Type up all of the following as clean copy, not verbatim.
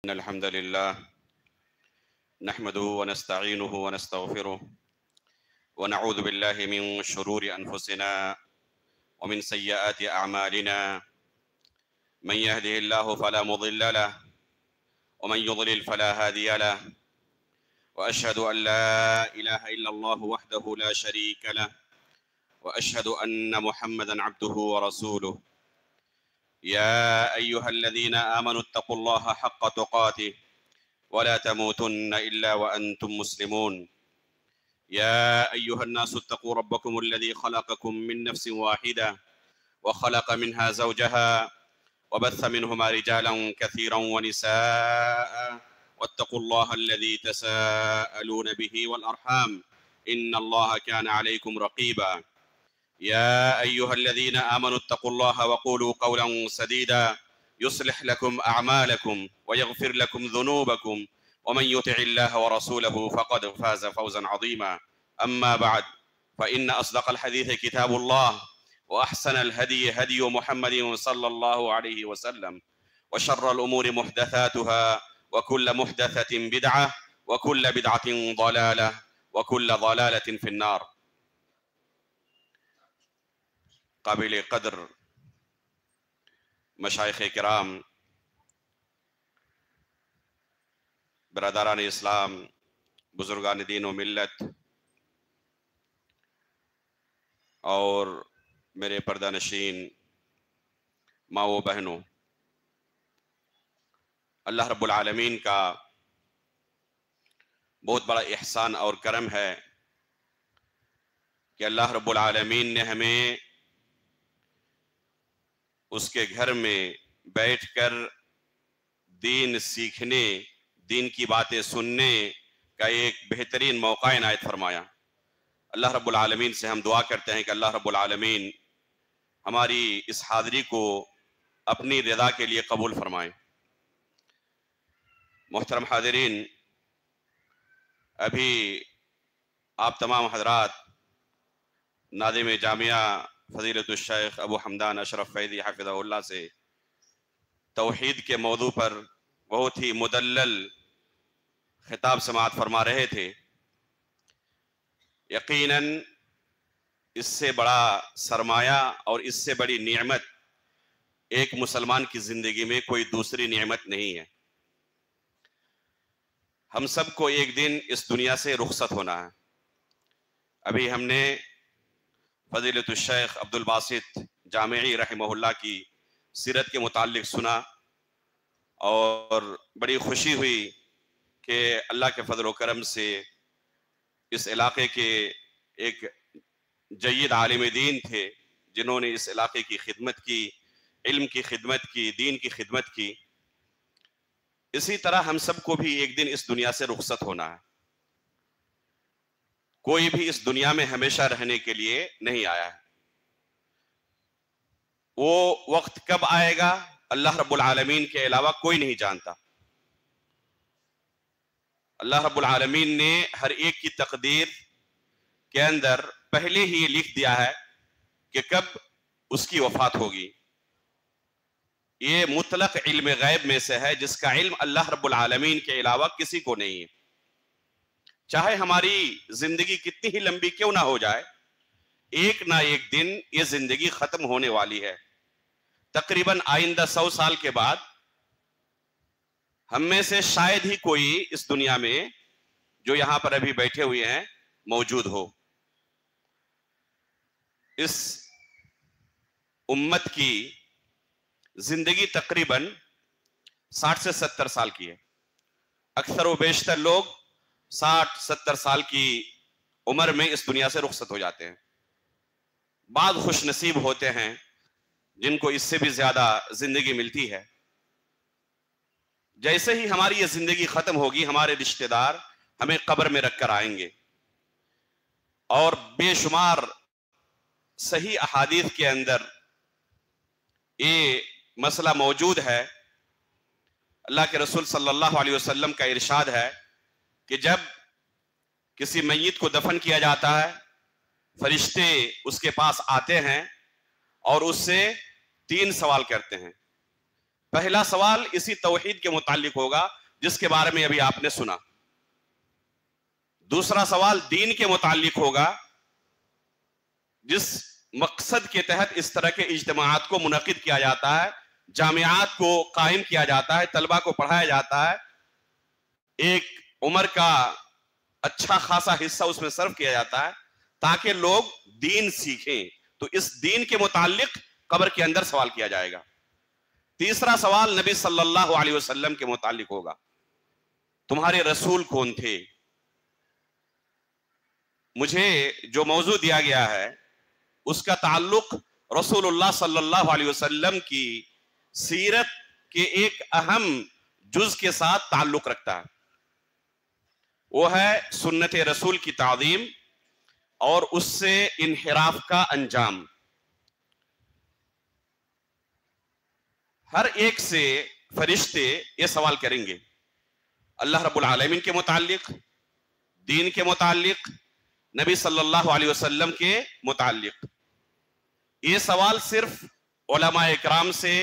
إن الحمد لله نحمده ونستعينه ونستغفره ونعوذ بالله من شرور أنفسنا ومن سيئات أعمالنا من يهده الله فلا مضل له ومن يضلل فلا هادي له وأشهد أن لا إله إلا الله وحده لا شريك له وأشهد أن محمدًا عبده ورسوله يا أيها الذين آمنوا اتقوا الله حق تقاته ولا تموتن إلا وأنتم مسلمون يا أيها الناس اتقوا ربكم الذي خلقكم من نفس واحدة وخلق منها زوجها وبث منهما رجالا كثيرا ونساء واتقوا الله الذي تساءلون به والأرحام إن الله كان عليكم رقيبا يا أيها الذين آمنوا اتقوا الله وقولوا قولا سديدا يصلح لكم أعمالكم ويغفر لكم ذنوبكم ومن يطع الله ورسوله فقد فاز فوزا عظيما أما بعد فإن أصدق الحديث كتاب الله وأحسن الهدي هدي محمد صلى الله عليه وسلم وشر الأمور محدثاتها وكل محدثة بدعة وكل بدعة ضلالة وكل ضلالة في النار. قابل قدر مشائخ کرام، برادران اسلام، بزرگان دین و ملت اور میرے پردہ نشین ماں و بہنوں، اللہ رب العالمین کا بہت بڑا احسان اور کرم ہے کہ اللہ رب العالمین نے ہمیں اس کے گھر میں بیٹھ کر دین سیکھنے، دین کی باتیں سننے کا ایک بہترین موقع عنایت فرمایا۔ اللہ رب العالمین سے ہم دعا کرتے ہیں کہ اللہ رب العالمین ہماری اس حاضری کو اپنی رضا کے لیے قبول فرمائیں۔ محترم حاضرین، ابھی آپ تمام حضرات ناظم جامعہ فضیلت الشیخ ابو حمدان اشرف فیضی حفظہ اللہ سے توحید کے موضوع پر بہت ہی مدلل خطاب سماعت فرما رہے تھے۔ یقیناً اس سے بڑا سرمایہ اور اس سے بڑی نعمت ایک مسلمان کی زندگی میں کوئی دوسری نعمت نہیں ہے۔ ہم سب کو ایک دن اس دنیا سے رخصت ہونا ہے۔ ابھی ہم نے فضیلت الشیخ عبد الباسط جامعی رحمہ اللہ کی سیرت کے متعلق سنا اور بڑی خوشی ہوئی کہ اللہ کے فضل و کرم سے اس علاقے کے ایک جید عالم دین تھے جنہوں نے اس علاقے کی خدمت کی، علم کی خدمت کی، دین کی خدمت کی۔ اسی طرح ہم سب کو بھی ایک دن اس دنیا سے رخصت ہونا ہے۔ کوئی بھی اس دنیا میں ہمیشہ رہنے کے لیے نہیں آیا ہے۔ وہ وقت کب آئے گا اللہ رب العالمین کے علاوہ کوئی نہیں جانتا۔ اللہ رب العالمین نے ہر ایک کی تقدیر کے اندر پہلے ہی یہ لکھ دیا ہے کہ کب اس کی وفات ہوگی۔ یہ مطلق علم غیب میں سے ہے جس کا علم اللہ رب العالمین کے علاوہ کسی کو نہیں ہے۔ چاہے ہماری زندگی کتنی ہی لمبی کیوں نہ ہو جائے، ایک نہ ایک دن یہ زندگی ختم ہونے والی ہے۔ تقریباً آئندہ 100 سال کے بعد ہم میں سے شاید ہی کوئی اس دنیا میں جو یہاں پر ابھی بیٹھے ہوئے ہیں موجود ہو۔ اس امت کی زندگی تقریباً 60 سے 70 سال کی ہے۔ اکثر و بیشتر لوگ 60-70 سال کی عمر میں اس دنیا سے رخصت ہو جاتے ہیں۔ بعض خوش نصیب ہوتے ہیں جن کو اس سے بھی زیادہ زندگی ملتی ہے۔ جیسے ہی ہماری یہ زندگی ختم ہوگی، ہمارے رشتہ دار ہمیں قبر میں رکھ کر آئیں گے، اور بے شمار صحیح احادیث کے اندر یہ مسئلہ موجود ہے۔ اللہ کے رسول صلی اللہ علیہ وسلم کا ارشاد ہے کہ جب کسی میت کو دفن کیا جاتا ہے، فرشتے اس کے پاس آتے ہیں اور اس سے 3 سوال کرتے ہیں۔ پہلا سوال اسی توحید کے متعلق ہوگا جس کے بارے میں ابھی آپ نے سنا. دوسرا سوال دین کے متعلق ہوگا، جس مقصد کے تحت اس طرح کے اجتماعات کو منعقد کیا جاتا ہے، جامعات کو قائم کیا جاتا ہے، طلبہ کو پڑھایا جاتا ہے، ایک عمر کا اچھا خاصا حصہ اس میں صرف کیا جاتا ہے تاکہ لوگ دین سیکھیں. تو اس دین کے متعلق قبر کے اندر سوال کیا جائے گا. تیسرا سوال نبی صلی اللہ علیہ وسلم کے متعلق ہوگا، تمہارے رسول کون تھے؟ مجھے جو موضوع دیا گیا ہے اس کا تعلق رسول اللہ صلی اللہ علیہ وسلم کی سیرت کے ایک اہم جز کے ساتھ تعلق رکھتا ہے، وہ ہے سنت رسول کی تعظیم اور اس سے انحراف کا انجام. ہر ایک سے فرشتے یہ سوال کریں گے اللہ رب العالمین کے متعلق، دین کے متعلق، نبی صلی اللہ علیہ وسلم کے متعلق. یہ سوال صرف علماء اکرام سے،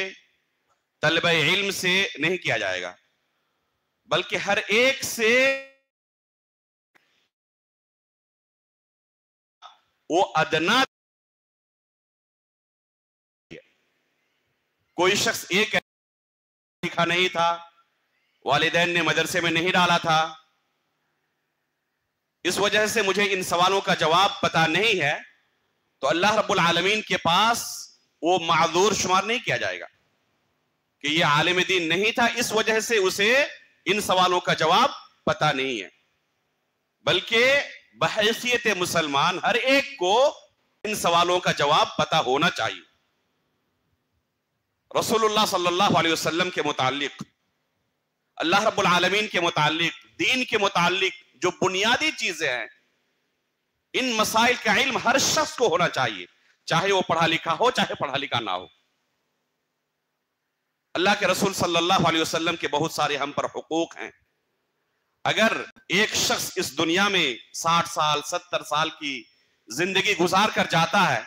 طلبہ علم سے نہیں کیا جائے گا، بلکہ ہر ایک سے وہ ادنا. کوئی شخص ایک لکھا نہیں تھا، والدین نے مدرسے میں نہیں ڈالا تھا، اس وجہ سے مجھے ان سوالوں کا جواب پتہ نہیں ہے، تو اللہ رب العالمین کے پاس وہ معذور شمار نہیں کیا جائے گا کہ یہ عالم دین نہیں تھا اس وجہ سے اسے ان سوالوں کا جواب پتہ نہیں ہے، بلکہ بحیثیت مسلمان ہر ایک کو ان سوالوں کا جواب پتہ ہونا چاہیے. رسول اللہ صلی اللہ علیہ وسلم کے متعلق، اللہ رب العالمین کے متعلق، دین کے متعلق جو بنیادی چیزیں ہیں، ان مسائل کا علم ہر شخص کو ہونا چاہیے، چاہے وہ پڑھا لکھا ہو چاہے پڑھا لکھا نہ ہو. اللہ کے رسول صلی اللہ علیہ وسلم کے بہت سارے ہم پر حقوق ہیں. اگر ایک شخص اس دنیا میں 60 سال 70 سال کی زندگی گزار کر جاتا ہے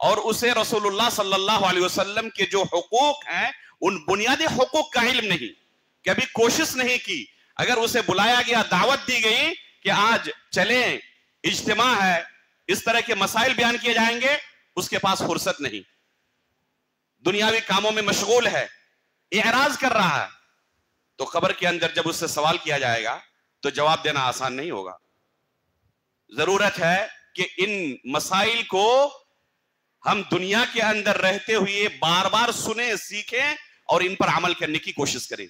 اور اسے رسول اللہ صلی اللہ علیہ وسلم کے جو حقوق ہیں ان بنیادی حقوق کا علم نہیں، کبھی کوشش نہیں کی، اگر اسے بلایا گیا، دعوت دی گئی کہ آج چلیں اجتماع ہے، اس طرح کے مسائل بیان کیے جائیں گے، اس کے پاس فرصت نہیں، دنیاوی کاموں میں مشغول ہے، اعراض کر رہا ہے، تو قبر کے اندر جب اس سے سوال کیا جائے گا تو جواب دینا آسان نہیں ہوگا. ضرورت ہے کہ ان مسائل کو ہم دنیا کے اندر رہتے ہوئے بار بار سنیں، سیکھیں اور ان پر عمل کرنے کی کوشش کریں.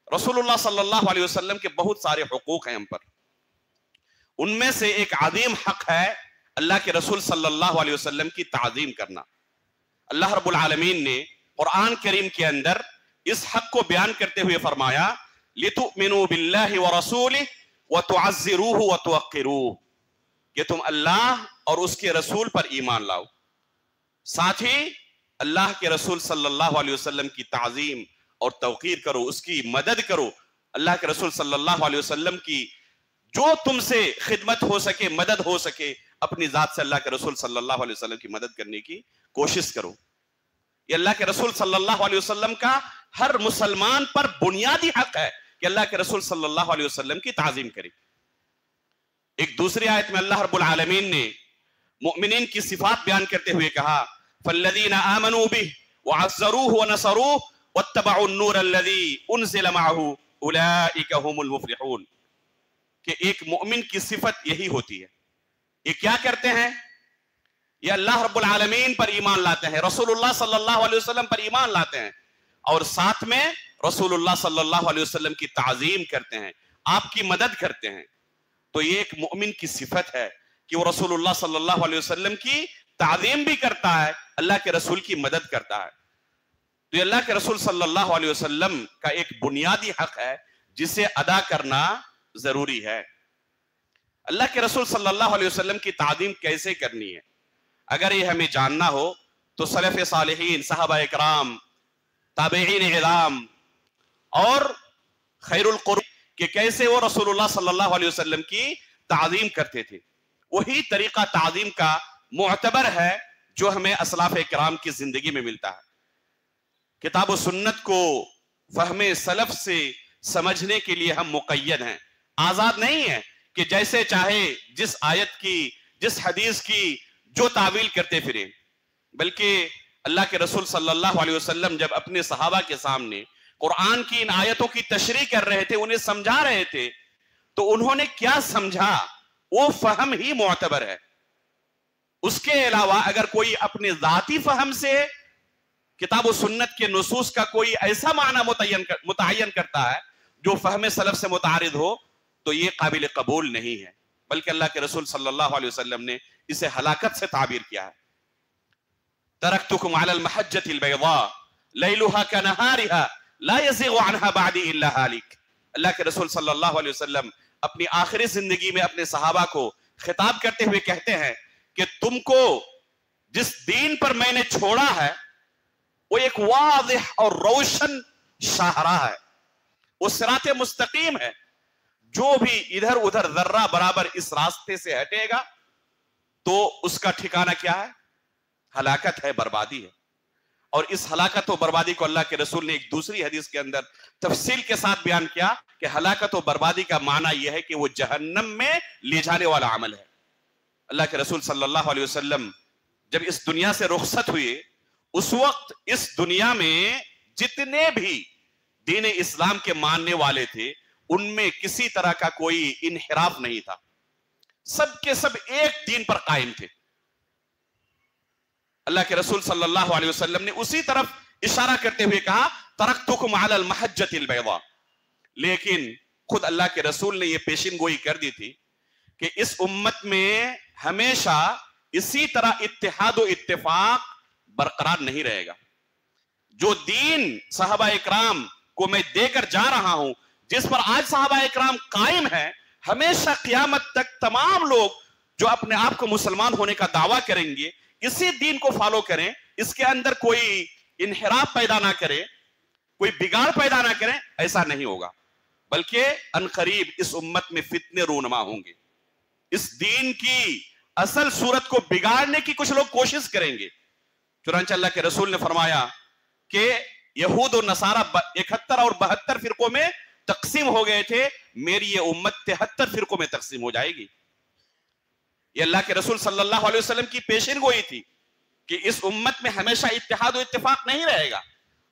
رسول اللہ صلی اللہ علیہ وسلم کے بہت سارے حقوق ہیں ہم پر، ان میں سے ایک عظیم حق ہے اللہ کے رسول صلی اللہ علیہ وسلم کی تعظیم کرنا. اللہ رب العالمین نے قرآن کریم کے اندر اس حق کو بیان کرتے ہوئے فرمایا لِتُؤْمِنُوا بِاللَّهِ وَرَسُولِهِ وَتُعَزِّرُوهُ وَتُوَقِّرُوهُ، کہ تم اللہ اور اس کے رسول پر ایمان لاؤ، ساتھ ہی اللہ کے رسول صلی اللہ علیہ وسلم کی تعظیم اور توقیر کرو، اس کی مدد کرو. اللہ کے رسول صلی اللہ علیہ وسلم کی جو تم سے خدمت ہو سکے، مدد ہو سکے، اپنی ذات سے اللہ کے رسول صلی اللہ علیہ وسلم کی مدد کرنے کی کوشش کرو. یہ اللہ کے رسول صلی اللہ علیہ وسلم کا ہر مسلمان پر بنیادی حق ہے کہ اللہ کے رسول صلی اللہ علیہ وسلم کی تعظیم کرے. ایک دوسری آیت میں اللہ رب العالمین نے مؤمنین کی صفات بیان کرتے ہوئے کہا فَالَّذِينَ آمَنُوا بِهِ وَعَزَّرُوهُ وَنَصَرُوهُ وَاتَّبَعُوا النُّورَ الَّذِي أُنزِلَ مَعَهُ أُولَئِكَ هُمُ الْمُفْلِحُونَ، کہ ایک مؤمن کی صفت یہی ہوتی ہے. یہ کیا کرتے ہیں؟ یہ اللہ رب العالمین پر ایمان لاتے ہیں، رسول اللہ صلی اللہ علیہ وسلم پر ایمان لاتے ہیں، اور ساتھ میں رسول اللہ صلی اللہ علیہ وسلم کی تعظیم کرتے ہیں، آپ کی مدد کرتے ہیں. تو یہ ایک مؤمن کی صفت ہے کہ وہ رسول اللہ صلی اللہ علیہ وسلم کی تعظیم بھی کرتا ہے، اللہ کے رسول کی مدد کرتا ہے. تو یہ اللہ کے رسول صلی اللہ علیہ وسلم کا ایک بنیادی حق ہے جسے ادا کرنا ضروری ہے. اللہ کے رسول صلی اللہ علیہ وسلم کی تعظیم کیسے کرنی ہے، اگر یہ ہمیں جاننا ہو تو سلف صالحین، صحابہ اکرام، تابعین اعظام اور خیر القرون کہ کیسے وہ رسول اللہ صلی اللہ علیہ وسلم کی تعظیم کرتے تھے، وہی طریقہ تعظیم کا معتبر ہے جو ہمیں اسلاف اکرام کی زندگی میں ملتا ہے. کتاب و سنت کو فہم سلف سے سمجھنے کے لیے ہم مقید ہیں، آزاد نہیں ہیں کہ جیسے چاہے جس آیت کی جس حدیث کی جو تعویل کرتے پھریں، بلکہ اللہ کے رسول صلی اللہ علیہ وسلم جب اپنے صحابہ کے سامنے قرآن کی ان آیتوں کی تشریح کر رہے تھے، انہیں سمجھا رہے تھے، تو انہوں نے کیا سمجھا وہ فہم ہی معتبر ہے۔ اس کے علاوہ اگر کوئی اپنے ذاتی فہم سے کتاب و سنت کے نصوص کا کوئی ایسا معنی متعین کرتا ہے جو فہم سلف سے متعارض ہو تو یہ قابل قبول نہیں ہے، بلکہ اللہ کے رسول صلی اللہ علیہ وسلم نے اسے ہلاکت سے تعبیر کیا ہے۔ ترکتکم علی المحجۃ البیضاء لیلها کنہارها لا یزیغ عنها بعدی الا ہالک۔ اللہ کے رسول صلی اللہ علیہ وسلم اپنی آخری زندگی میں اپنے صحابہ کو خطاب کرتے ہوئے کہتے ہیں کہ تم کو جس دین پر میں نے چھوڑا ہے وہ ایک واضح اور روشن شاہراہ ہے، وہ صراط مستقیم ہے، جو بھی ادھر ادھر ذرہ برابر اس راستے سے ہٹے گا تو اس کا ٹھکانہ کیا ہے؟ ہلاکت ہے، بربادی ہے۔ اور اس ہلاکت و بربادی کو اللہ کے رسول نے ایک دوسری حدیث کے اندر تفصیل کے ساتھ بیان کیا کہ ہلاکت و بربادی کا معنی یہ ہے کہ وہ جہنم میں لے جانے والا عمل ہے۔ اللہ کے رسول صلی اللہ علیہ وسلم جب اس دنیا سے رخصت ہوئے، اس وقت اس دنیا میں جتنے بھی دین اسلام کے ماننے والے تھے ان میں کسی طرح کا کوئی انحراف نہیں تھا، سب کے سب ایک دین پر قائم تھے۔ اللہ کے رسول صلی اللہ علیہ وسلم نے اسی طرف اشارہ کرتے ہوئے کہا ترکتکم علی المحجۃ البیضاء، لیکن خود اللہ کے رسول نے یہ پیشین گوئی کر دی تھی کہ اس امت میں ہمیشہ اسی طرح اتحاد و اتفاق برقرار نہیں رہے گا۔ جو دین صحابہ اکرام کو میں دے کر جا رہا ہوں، جس پر آج صحابہ اکرام قائم ہے، ہمیشہ قیامت تک تمام لوگ جو اپنے آپ کو مسلمان ہونے کا دعویٰ کریں گے اسی دین کو فالو کریں، اس کے اندر کوئی انحراف پیدا نہ کریں، کوئی بگاڑ پیدا نہ کریں، ایسا نہیں ہوگا، بلکہ عنقریب اس امت میں فتنے رونما ہوں گے، اس دین کی اصل صورت کو بگاڑنے کی کچھ لوگ کوشش کریں گے۔ چنانچہ اللہ کے رسول نے فرمایا کہ یہود و نصارہ 71 اور 72 فرقوں میں تقسیم ہو گئے تھے، میری یہ امت 73 فرقوں میں تقسیم ہو جائے گی۔ یہ اللہ کے رسول صلی اللہ علیہ وسلم کی پیشین گوئی تھی کہ اس امت میں ہمیشہ اتحاد و اتفاق نہیں رہے گا،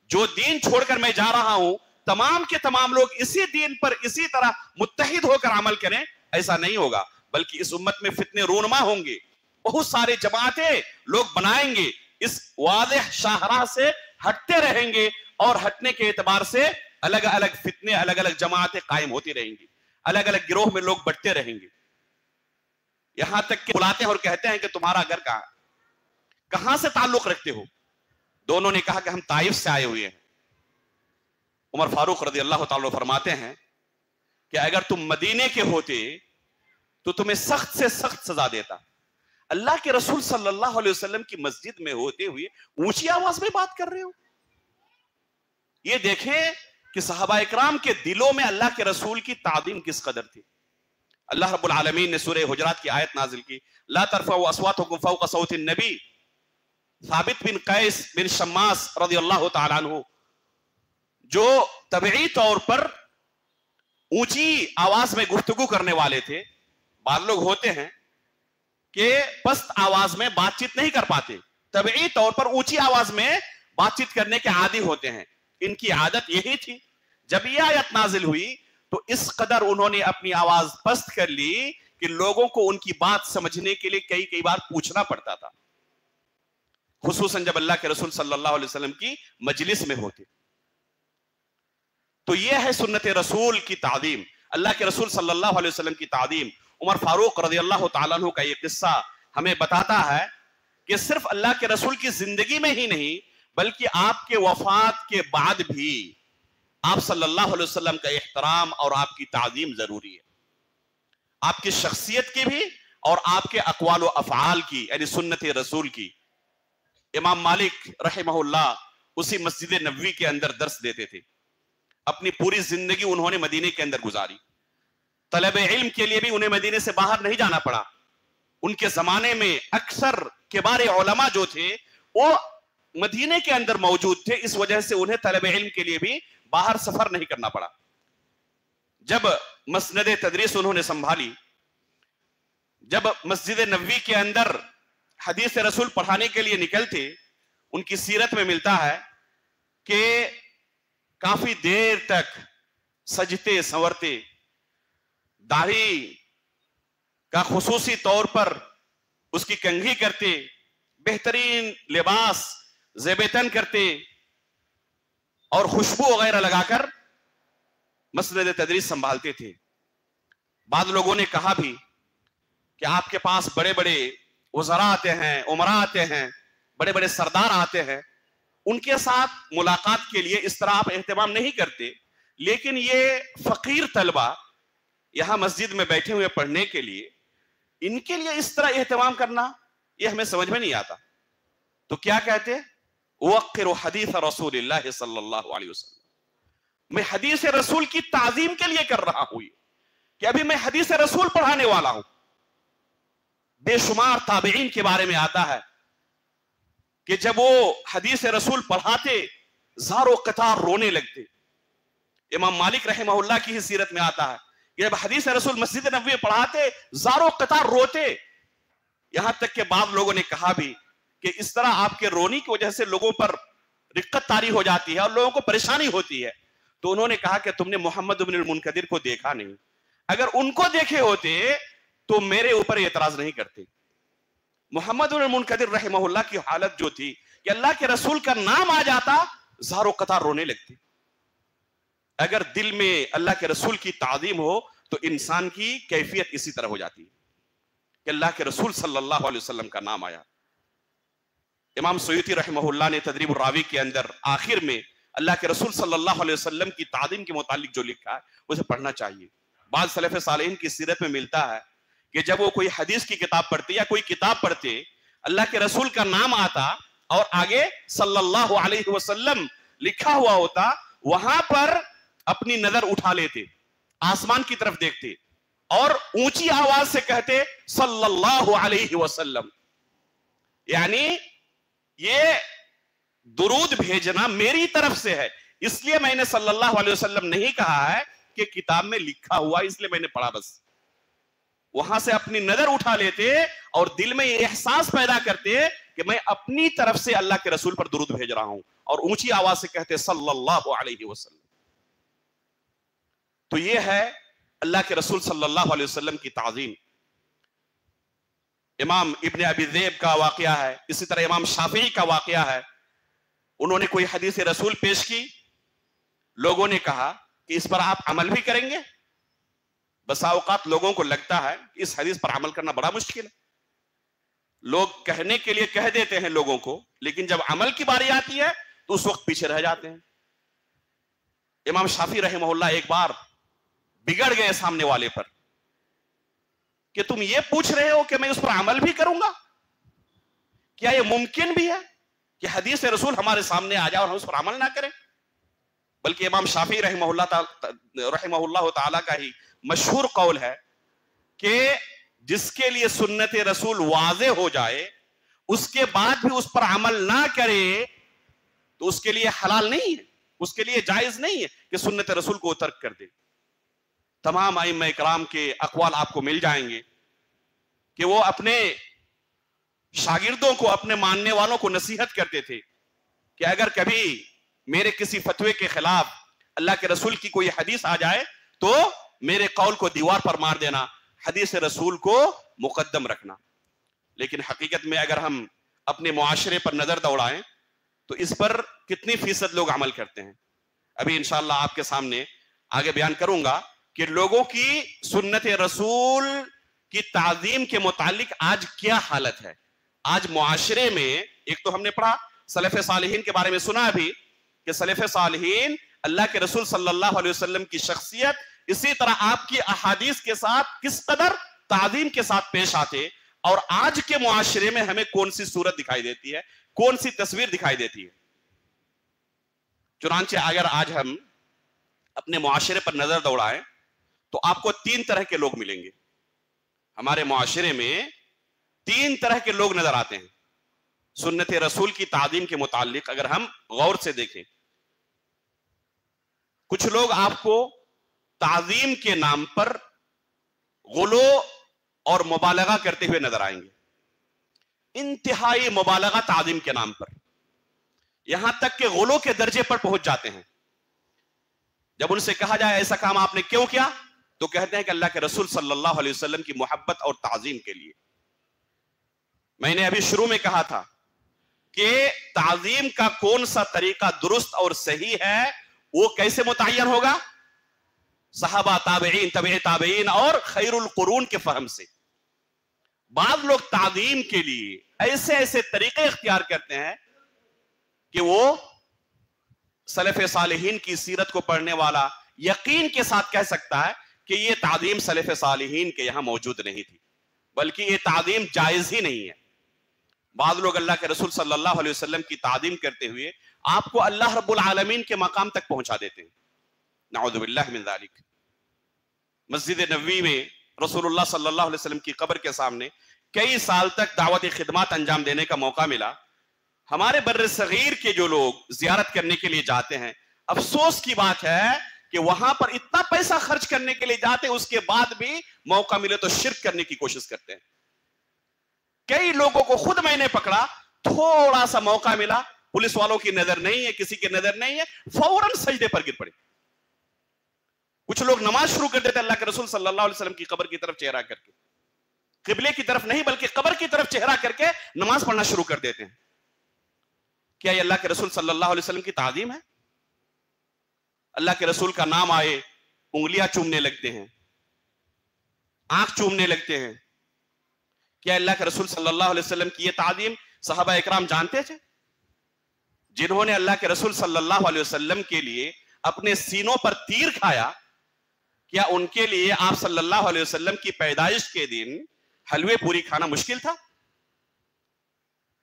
جو دین چھوڑ کر میں جا رہا ہوں تمام کے تمام لوگ اسی دین پر اسی طرح متحد ہو کر عمل کریں، ایسا نہیں ہوگا، بلکہ اس امت میں فتنے رونما ہوں گے، بہت سارے جماعتیں لوگ بنائیں گے، اس واضح شاہراہ سے ہٹتے رہیں گے، اور ہٹنے کے اعتبار سے الگ الگ فتنے، الگ الگ جماعتیں قائم ہوتی رہیں گی، الگ الگ گروہ میں لوگ بٹتے رہیں گے، یہاں تک کہ بلاتے ہیں اور کہتے ہیں کہ تمہارا گھر کہاں ہے؟ کہاں سے تعلق رکھتے ہو؟ دونوں نے کہا کہ ہم طائف سے آئے ہوئے ہیں۔ عمر فاروق رضی اللہ تعالیٰ فرماتے ہیں کہ اگر تم مدینے کے ہوتے تو تمہیں سخت سے سخت سزا دیتا۔ اللہ کے رسول صلی اللہ علیہ وسلم کی مسجد میں ہوتے ہوئے اونچی آواز میں بات کر رہے ہو۔ یہ دیکھیں کہ صحابہ اکرام کے دلوں میں اللہ کے رسول کی تعظیم کس قدر تھی۔ اللہ رب العالمین نے سورہ حجرات کی آیت نازل کی، لا ترفعوا اصواتکم فوق صوت النبی۔ ثابت بن قیس بن شماس رضی اللہ تعالیٰ عنہ جو طبعی طور پر اونچی آواز میں گفتگو کرنے والے تھے، بعض لوگ ہوتے ہیں کہ پست آواز میں بات چیت نہیں کر پاتے، طبعی طور پر اونچی آواز میں بات چیت کرنے کے عادی ہوتے ہیں، ان کی عادت یہی تھی۔ جب یہ آیت نازل ہوئی تو اس قدر انہوں نے اپنی آواز پست کر لی کہ لوگوں کو ان کی بات سمجھنے کے لیے کئی بار پوچھنا پڑتا تھا، خصوصاً جب اللہ کے رسول صلی اللہ علیہ وسلم کی مجلس میں ہوتے۔ تو یہ ہے سنت رسول کی تعظیم، اللہ کے رسول صلی اللہ علیہ وسلم کی تعظیم۔ عمر فاروق رضی اللہ تعالیٰ عنہ کا یہ قصہ ہمیں بتاتا ہے کہ صرف اللہ کے رسول کی زندگی میں ہی نہیں بلکہ آپ کے وفات کے بعد بھی آپ صلی اللہ علیہ وسلم کا احترام اور آپ کی تعظیم ضروری ہے، آپ کی شخصیت کی بھی اور آپ کے اقوال و افعال کی، یعنی سنت رسول کی۔ امام مالک رحمہ اللہ اسی مسجد نبوی کے اندر درس دیتے تھے، اپنی پوری زندگی انہوں نے مدینے کے اندر گزاری، طلب علم کے لیے بھی انہیں مدینے سے باہر نہیں جانا پڑا۔ ان کے زمانے میں اکثر کبار علماء جو تھے وہ مدینے کے اندر موجود تھے، اس وجہ سے انہیں طلب علم کے لیے بھی باہر سفر نہیں کرنا پڑا۔ جب مسند تدریس انہوں نے سنبھالی، جب مسجد نبوی کے اندر حدیث رسول پڑھانے کے لیے نکلتے، ان کی سیرت میں ملتا ہے کہ کافی دیر تک سجتے سنورتے، داڑھی کا خصوصی طور پر اس کی کنگھی کرتے، بہترین لباس زیب تن کرتے اور خوشبو وغیرہ لگا کر مسند تدریس سنبھالتے تھے۔ بعض لوگوں نے کہا بھی کہ آپ کے پاس بڑے بڑے وزراء آتے ہیں، امراء آتے ہیں، بڑے بڑے سردار آتے ہیں، ان کے ساتھ ملاقات کے لیے اس طرح آپ اہتمام نہیں کرتے، لیکن یہ فقیر طلبہ یہاں مسجد میں بیٹھے ہوئے پڑھنے کے لیے، ان کے لیے اس طرح اہتمام کرنا یہ ہمیں سمجھ میں نہیں آتا۔ تو کیا کہتے؟ وقر حدیث رسول اللہ صلی اللہ علیہ وسلم، میں حدیث رسول کی تعظیم کے لیے کر رہا ہوں کہ ابھی میں حدیث رسول پڑھانے والا ہوں۔ بے شمار تابعین کے بارے میں آتا ہے کہ جب وہ حدیث رسول پڑھاتے زار و قطار رونے لگتے۔ امام مالک رحمہ اللہ کی ہی سیرت میں آتا ہے کہ جب حدیث رسول مسجد نبوی پڑھاتے زار و قطار روتے، یہاں تک کہ بعض لوگوں نے کہا بھی کہ اس طرح آپ کے رونے کی وجہ سے لوگوں پر رقت طاری ہو جاتی ہے اور لوگوں کو پریشانی ہوتی ہے۔ تو انہوں نے کہا کہ تم نے محمد بن المنکدر کو دیکھا نہیں، اگر ان کو دیکھے ہوتے تو میرے اوپر اعتراض نہیں کرتے۔ محمد بن المنکدر رحمہ اللہ کی حالت جو تھی کہ اللہ کے رسول کا نام آ جاتا زار و قطار رونے لگتے۔ اگر دل میں اللہ کے رسول کی تعظیم ہو تو انسان کی کیفیت اسی طرح ہو جاتی ہے کہ اللہ کے رسول صلی اللہ علیہ وسلم کا نام آیا۔ امام سیوطی رحمہ اللہ نے تدریب الراوی کے اندر آخر میں اللہ کے رسول صلی اللہ علیہ وسلم کی تعظیم کے متعلق جو لکھا ہے اسے پڑھنا چاہیے۔ بعض سلف صالحین کی سیرت میں ملتا ہے کہ جب وہ کوئی حدیث کی کتاب پڑھتے یا کوئی کتاب پڑھتے، اللہ کے رسول کا نام آتا اور آگے صلی اللہ علیہ وسلم لکھا ہوا ہوتا، وہاں پر اپنی نظر اٹھا لیتے، آسمان کی طرف دیکھتے اور اونچی آواز سے کہتے صلی اللہ علیہ وسلم، یعنی یہ درود بھیجنا میری طرف سے ہے، اس لیے میں نے صلی اللہ علیہ وسلم نہیں کہا ہے کہ کتاب میں لکھا ہوا اس لیے میں نے پڑھا بس۔ وہاں سے اپنی نظر اٹھا لیتے اور دل میں یہ احساس پیدا کرتے کہ میں اپنی طرف سے اللہ کے رسول پر درود بھیج رہا ہوں، اور اونچی آواز سے کہتے صلی اللہ علیہ وسلم۔ تو یہ ہے اللہ کے رسول صلی اللہ علیہ وسلم کی تعظیم۔ امام ابن ابی ذئب کا واقعہ ہے، اسی طرح امام شافعی کا واقعہ ہے۔ انہوں نے کوئی حدیث رسول پیش کی، لوگوں نے کہا کہ اس پر آپ عمل بھی کریں گے؟ بسا اوقات لوگوں کو لگتا ہے کہ اس حدیث پر عمل کرنا بڑا مشکل ہے، لوگ کہنے کے لیے کہہ دیتے ہیں لوگوں کو، لیکن جب عمل کی باری آتی ہے تو اس وقت پیچھے رہ جاتے ہیں۔ امام شافعی رحمہ اللہ ایک بار بگڑ گئے سامنے والے پر کہ تم یہ پوچھ رہے ہو کہ میں اس پر عمل بھی کروں گا؟ کیا یہ ممکن بھی ہے کہ حدیث رسول ہمارے سامنے آ جائے اور ہم اس پر عمل نہ کریں؟ بلکہ امام شافعی رحمہ اللہ تعالی کا ہی مشہور قول ہے کہ جس کے لیے سنت رسول واضح ہو جائے اس کے بعد بھی اس پر عمل نہ کرے تو اس کے لیے حلال نہیں ہے، اس کے لیے جائز نہیں ہے کہ سنت رسول کو ترک کر دے۔ تمام ائمہ اکرام کے اقوال آپ کو مل جائیں گے کہ وہ اپنے شاگردوں کو، اپنے ماننے والوں کو نصیحت کرتے تھے کہ اگر کبھی میرے کسی فتوے کے خلاف اللہ کے رسول کی کوئی حدیث آ جائے تو میرے قول کو دیوار پر مار دینا، حدیث رسول کو مقدم رکھنا۔ لیکن حقیقت میں اگر ہم اپنے معاشرے پر نظر دوڑائیں تو اس پر کتنی فیصد لوگ عمل کرتے ہیں؟ ابھی انشاءاللہ آپ کے سامنے آگے بیان کروں گا کہ لوگوں کی سنت رسول کی تعظیم کے متعلق آج کیا حالت ہے۔ آج معاشرے میں ایک تو ہم نے پڑھا سلف صالحین کے بارے میں سنا بھی کہ سلف صالحین اللہ کے رسول صلی اللہ علیہ وسلم کی شخصیت، اسی طرح آپ کی احادیث کے ساتھ کس قدر تعظیم کے ساتھ پیش آتے، اور آج کے معاشرے میں ہمیں کون سی صورت دکھائی دیتی ہے، کون سی تصویر دکھائی دیتی ہے۔ چنانچہ اگر آج ہم اپنے معاشرے پر نظر دوڑائیں تو آپ کو 3 طرح کے لوگ ملیں گے۔ ہمارے معاشرے میں 3 طرح کے لوگ نظر آتے ہیں سنت رسول کی تعظیم کے متعلق اگر ہم غور سے دیکھیں۔ کچھ لوگ آپ کو تعظیم کے نام پر غلو اور مبالغہ کرتے ہوئے نظر آئیں گے. انتہائی مبالغہ تعظیم کے نام پر، یہاں تک کہ غلو کے درجے پر پہنچ جاتے ہیں. جب ان سے کہا جائے ایسا کام آپ نے کیوں کیا، تو کہتے ہیں کہ اللہ کے رسول صلی اللہ علیہ وسلم کی محبت اور تعظیم کے لیے. میں نے ابھی شروع میں کہا تھا کہ تعظیم کا کون سا طریقہ درست اور صحیح ہے وہ کیسے متعین ہوگا؟ صحابہ، تابعین، تبع تابعین اور خیر القرون کے فہم سے. بعض لوگ تعظیم کے لیے ایسے ایسے طریقے اختیار کرتے ہیں کہ وہ سلف صالحین کی سیرت کو پڑھنے والا یقین کے ساتھ کہہ سکتا ہے کہ یہ تعظیم سلف صالحین کے یہاں موجود نہیں تھی، بلکہ یہ تعظیم جائز ہی نہیں ہے. بعض لوگ اللہ کے رسول صلی اللہ علیہ وسلم کی تعظیم کرتے ہوئے آپ کو اللہ رب العالمین کے مقام تک پہنچا دیتے ہیں. نعوذ باللہ من ذالک. مسجد نبوی میں رسول اللہ صلی اللہ علیہ وسلم کی قبر کے سامنے کئی سال تک دعوت خدمات انجام دینے کا موقع ملا. ہمارے بر صغیر کے جو لوگ زیارت کرنے کے لیے جاتے ہیں، افسوس کی بات ہے کہ وہاں پر اتنا پیسہ خرچ کرنے کے لیے جاتے ہیں، اس کے بعد بھی موقع ملے تو شرک کرنے کی کوشش کرتے ہیں. کئی لوگوں کو خود میں نے پکڑا، تھوڑا سا موقع ملا، پولیس والوں کی نظر نہیں ہے، کسی کی نظر نہیں ہے، فوراً سجدے پر گر پڑے. کچھ لوگ نماز شروع کر دیتے اللہ کے رسول صلی اللہ علیہ وسلم کی قبر کی طرف چہرہ کر کے، قبلے کی طرف نہیں بلکہ قبر کی طرف چہرہ کر کے نماز پڑھنا شروع کر دیتے ہیں. کیا یہ اللہ کے رسول صلی اللہ علیہ وسلم کی تعظیم ہے؟ اللہ کے رسول کا نام آئے انگلیاں چومنے لگتے ہیں، آنکھ چومنے لگتے ہیں. کیا اللہ کے رسول صلی اللہ علیہ وسلم کی یہ تعظیم صحابہ اکرام جانتے تھے؟ جنہوں نے اللہ کے رسول صلی اللہ علیہ وسلم کے لیے اپنے سینوں پر تیر کھایا، کیا ان کے لیے آپ صلی اللہ علیہ وسلم کی پیدائش کے دن حلوے پوری کھانا مشکل تھا؟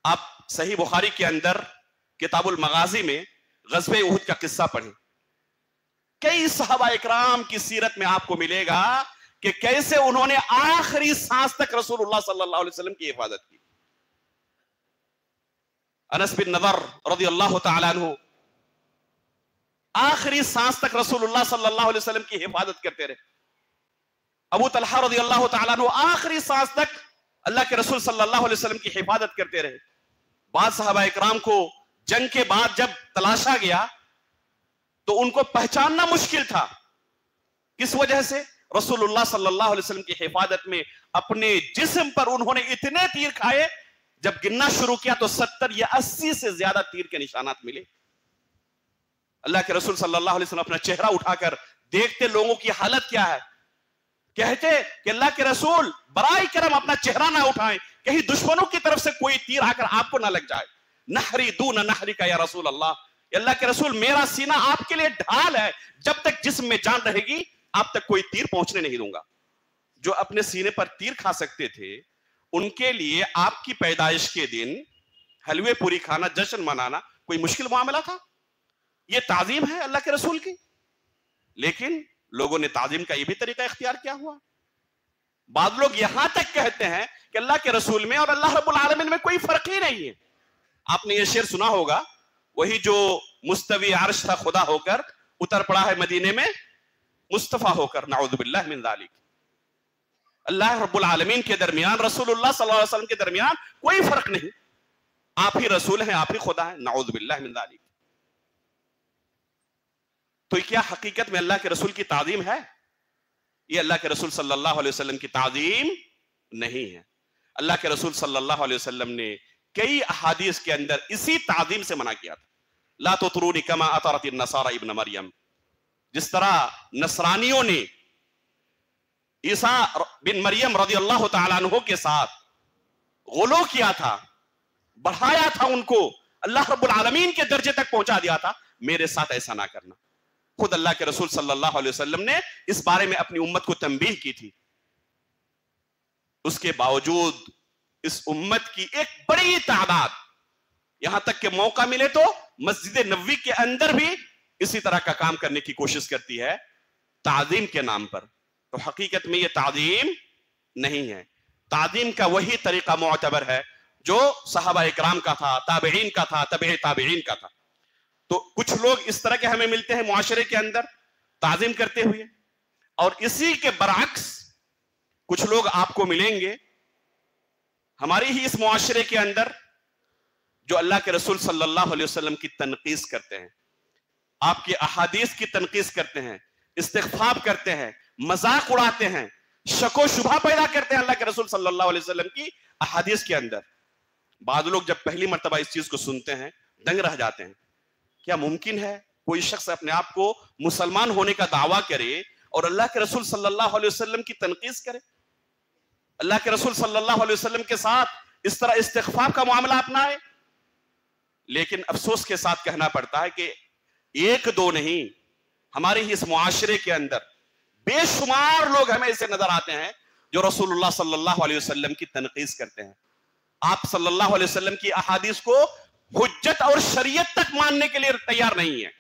آپ صحیح بخاری کے اندر کتاب المغازی میں غزوہ احد کا قصہ پڑھیں. کئی صحابہ اکرام کی سیرت میں آپ کو ملے گا کہ کیسے انہوں نے آخری سانس تک رسول اللہ صلی اللہ علیہ وسلم کی حفاظت کی. انس بن نضر رضی اللہ تعالیٰ عنہ آخری سانس تک رسول اللہ صلی اللہ علیہ وسلم کی حفاظت کرتے رہے. ابو طلحہ رضی اللہ تعالیٰ عنہ آخری سانس تک اللہ کے رسول صلی اللہ علیہ وسلم کی حفاظت کرتے رہے. بعض صحابہ اکرام کو جنگ کے بعد جب تلاشا گیا تو ان کو پہچاننا مشکل تھا. کس وجہ سے؟ رسول اللہ صلی اللہ علیہ وسلم کی حفاظت میں اپنے جسم پر انہوں نے اتنے تیر کھائے، جب گننا شروع کیا تو 70 یا 80 سے زیادہ تیر کے نشانات ملے. اللہ کے رسول صلی اللہ علیہ وسلم اپنا چہرہ اٹھا کر دیکھتے لوگوں کی حالت کیا ہے، کہتے کہ اللہ کے رسول برائے کرم اپنا چہرہ نہ اٹھائیں، کہیں دشمنوں کی طرف سے کوئی تیر آ کر آپ کو نہ لگ جائے. نحری دون نحری کا یا رسول اللہ کے رسول میرا سینہ آپ کے لیے ڈھال ہے، جب تک جسم میں جان رہے گی آپ تک کوئی تیر پہنچنے نہیں دوں گا. جو اپنے سینے پر تیر کھا سکتے تھے ان کے لیے آپ کی پیدائش کے دن حلوے پوری کھانا، جشن منانا کوئی مشکل معاملہ تھا؟ یہ تعظیم ہے اللہ کے رسول کی. لیکن لوگوں نے تعظیم کا یہ بھی طریقہ اختیار کیا ہوا. بعض لوگ یہاں تک کہتے ہیں کہ اللہ کے رسول میں اور اللہ رب العالمین میں کوئی فرق ہی نہیں ہے. آپ نے یہ شعر سنا ہوگا، وہی جو مستوی عرش تھا خدا ہو کر اتر پڑا ہے مدینے میں مصطفیٰ ہو کر. نعوذ باللہ من ذالک. اللہ رب العالمین کے درمیان، رسول اللہ صلی اللہ علیہ وسلم کے درمیان کوئی فرق نہیں. آپ ہی رسول ہیں، آپ ہی خدا ہیں. نعوذ باللہ من ذالک. تو کیا حقیقت میں اللہ کے رسول کی تعظیم ہے؟ یہ اللہ کے رسول صلی اللہ علیہ وسلم کی تعظیم نہیں ہے. اللہ کے رسول صلی اللہ علیہ وسلم نے کئی احادیث کے اندر اسی تعظیم سے منع کیا تھا. لا تطرونی کما اطرت النصارى ابن مریم. جس طرح نصرانیوں نے عیسیٰ بن مریم رضی اللہ تعالیٰ عنہ کے ساتھ غلو کیا تھا، بڑھایا تھا ان کو، اللہ رب العالمین کے درجے تک پہنچا دیا تھا، میرے ساتھ ایسا نہ کرنا. خود اللہ کے رسول صلی اللہ علیہ وسلم نے اس بارے میں اپنی امت کو تنبیہ کی تھی. اس کے باوجود اس امت کی ایک بڑی تعداد یہاں تک کہ موقع ملے تو مسجد نبوی کے اندر بھی اسی طرح کا کام کرنے کی کوشش کرتی ہے تعظیم کے نام پر. تو حقیقت میں یہ تعظیم نہیں ہے. تعظیم کا وہی طریقہ معتبر ہے جو صحابہ اکرام کا تھا، تابعین کا تھا، تبع تابعین کا تھا. تو کچھ لوگ اس طرح کے ہمیں ملتے ہیں معاشرے کے اندر تعظیم کرتے ہوئے، اور اسی کے برعکس کچھ لوگ آپ کو ملیں گے ہماری ہی اس معاشرے کے اندر جو اللہ کے رسول صلی اللہ علیہ وسلم کی تنقیص کرتے ہیں، آپ کی احادیث کی تنقیص کرتے ہیں، استخفاف کرتے ہیں، مذاق اڑاتے ہیں، شک و شبہ پیدا کرتے ہیں اللہ کے رسول صلی اللہ علیہ وسلم کی احادیث کے اندر۔ بعض لوگ جب پہلی مرتبہ اس چیز کو سنتے ہیں دنگ رہ جاتے ہیں، کیا ممکن ہے کوئی شخص اپنے آپ کو مسلمان ہونے کا دعویٰ کرے اور اللہ کے رسول صلی اللہ علیہ وسلم کی تنقیص کرے، اللہ کے رسول صلی اللہ علیہ وسلم کے ساتھ اس طرح استخفاف کا معاملہ اپنائے؟ لیکن افسوس کے ساتھ کہنا پڑتا ہے کہ ایک دو نہیں، ہمارے ہی اس معاشرے کے اندر بے شمار لوگ ہمیں ایسے نظر آتے ہیں جو رسول اللہ صلی اللہ علیہ وسلم کی تنقیص کرتے ہیں، آپ صلی اللہ علیہ وسلم کی احادیث کو حجت اور شریعت تک ماننے کے لیے تیار نہیں ہے،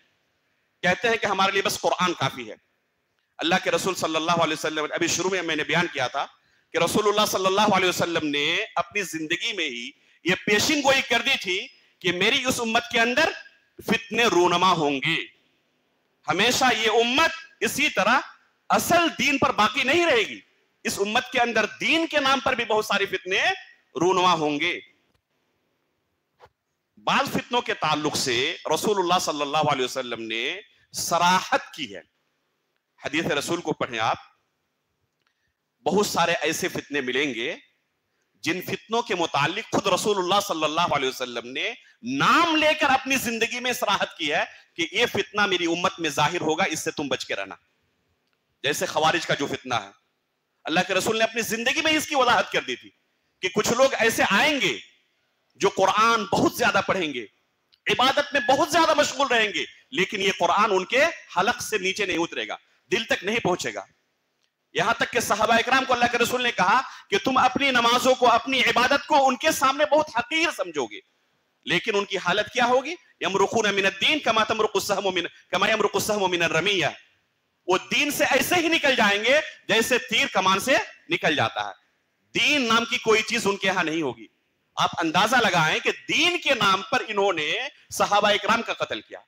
کہتے ہیں کہ ہمارے لیے بس قرآن کافی ہے۔ اللہ کے رسول صلی اللہ علیہ وسلم، ابھی شروع میں نے بیان کیا تھا کہ رسول اللہ صلی اللہ علیہ وسلم نے اپنی زندگی میں ہی یہ پیشین گوئی کر دی تھی کہ میری اس امت کے اندر فتنے رونما ہوں گے، ہمیشہ یہ امت اسی طرح اصل دین پر باقی نہیں رہے گی، اس امت کے اندر دین کے نام پر بھی بہت ساری فتنے رونما ہوں گے۔ بعض فتنوں کے تعلق سے رسول اللہ صلی اللہ علیہ وسلم نے صراحت کی ہے، حدیث رسول کو پڑھیں آپ، بہت سارے ایسے فتنے ملیں گے جن فتنوں کے متعلق خود رسول اللہ صلی اللہ علیہ وسلم نے نام لے کر اپنی زندگی میں صراحت کی ہے کہ یہ فتنہ میری امت میں ظاہر ہوگا، اس سے تم بچ کے رہنا۔ جیسے خوارج کا جو فتنہ ہے، اللہ کے رسول نے اپنی زندگی میں اس کی وضاحت کر دی تھی کہ کچھ لوگ ایسے آئیں گے جو قرآن بہت زیادہ پڑھیں گے، عبادت میں بہت زیادہ مشغول رہیں گے، لیکن یہ قرآن ان کے حلق سے نیچے نہیں اترے گا، دل تک نہیں پہنچے گا۔ یہاں تک کہ صحابہ اکرام کو اللہ کے رسول نے کہا کہ تم اپنی نمازوں کو، اپنی عبادت کو ان کے سامنے بہت حقیر سمجھو گے، لیکن ان کی حالت کیا ہوگی؟ یمرقون من الدین کما تمرق السهم من الرمیہ، وہ دین سے ایسے ہی نکل جائیں گے جیسے تیر کمان سے نکل جاتا ہے، دین نام کی کوئی چیز ان کے ہاں نہیں ہوگی۔ آپ اندازہ لگائیں کہ دین کے نام پر انہوں نے صحابہ اکرام کا قتل کیا،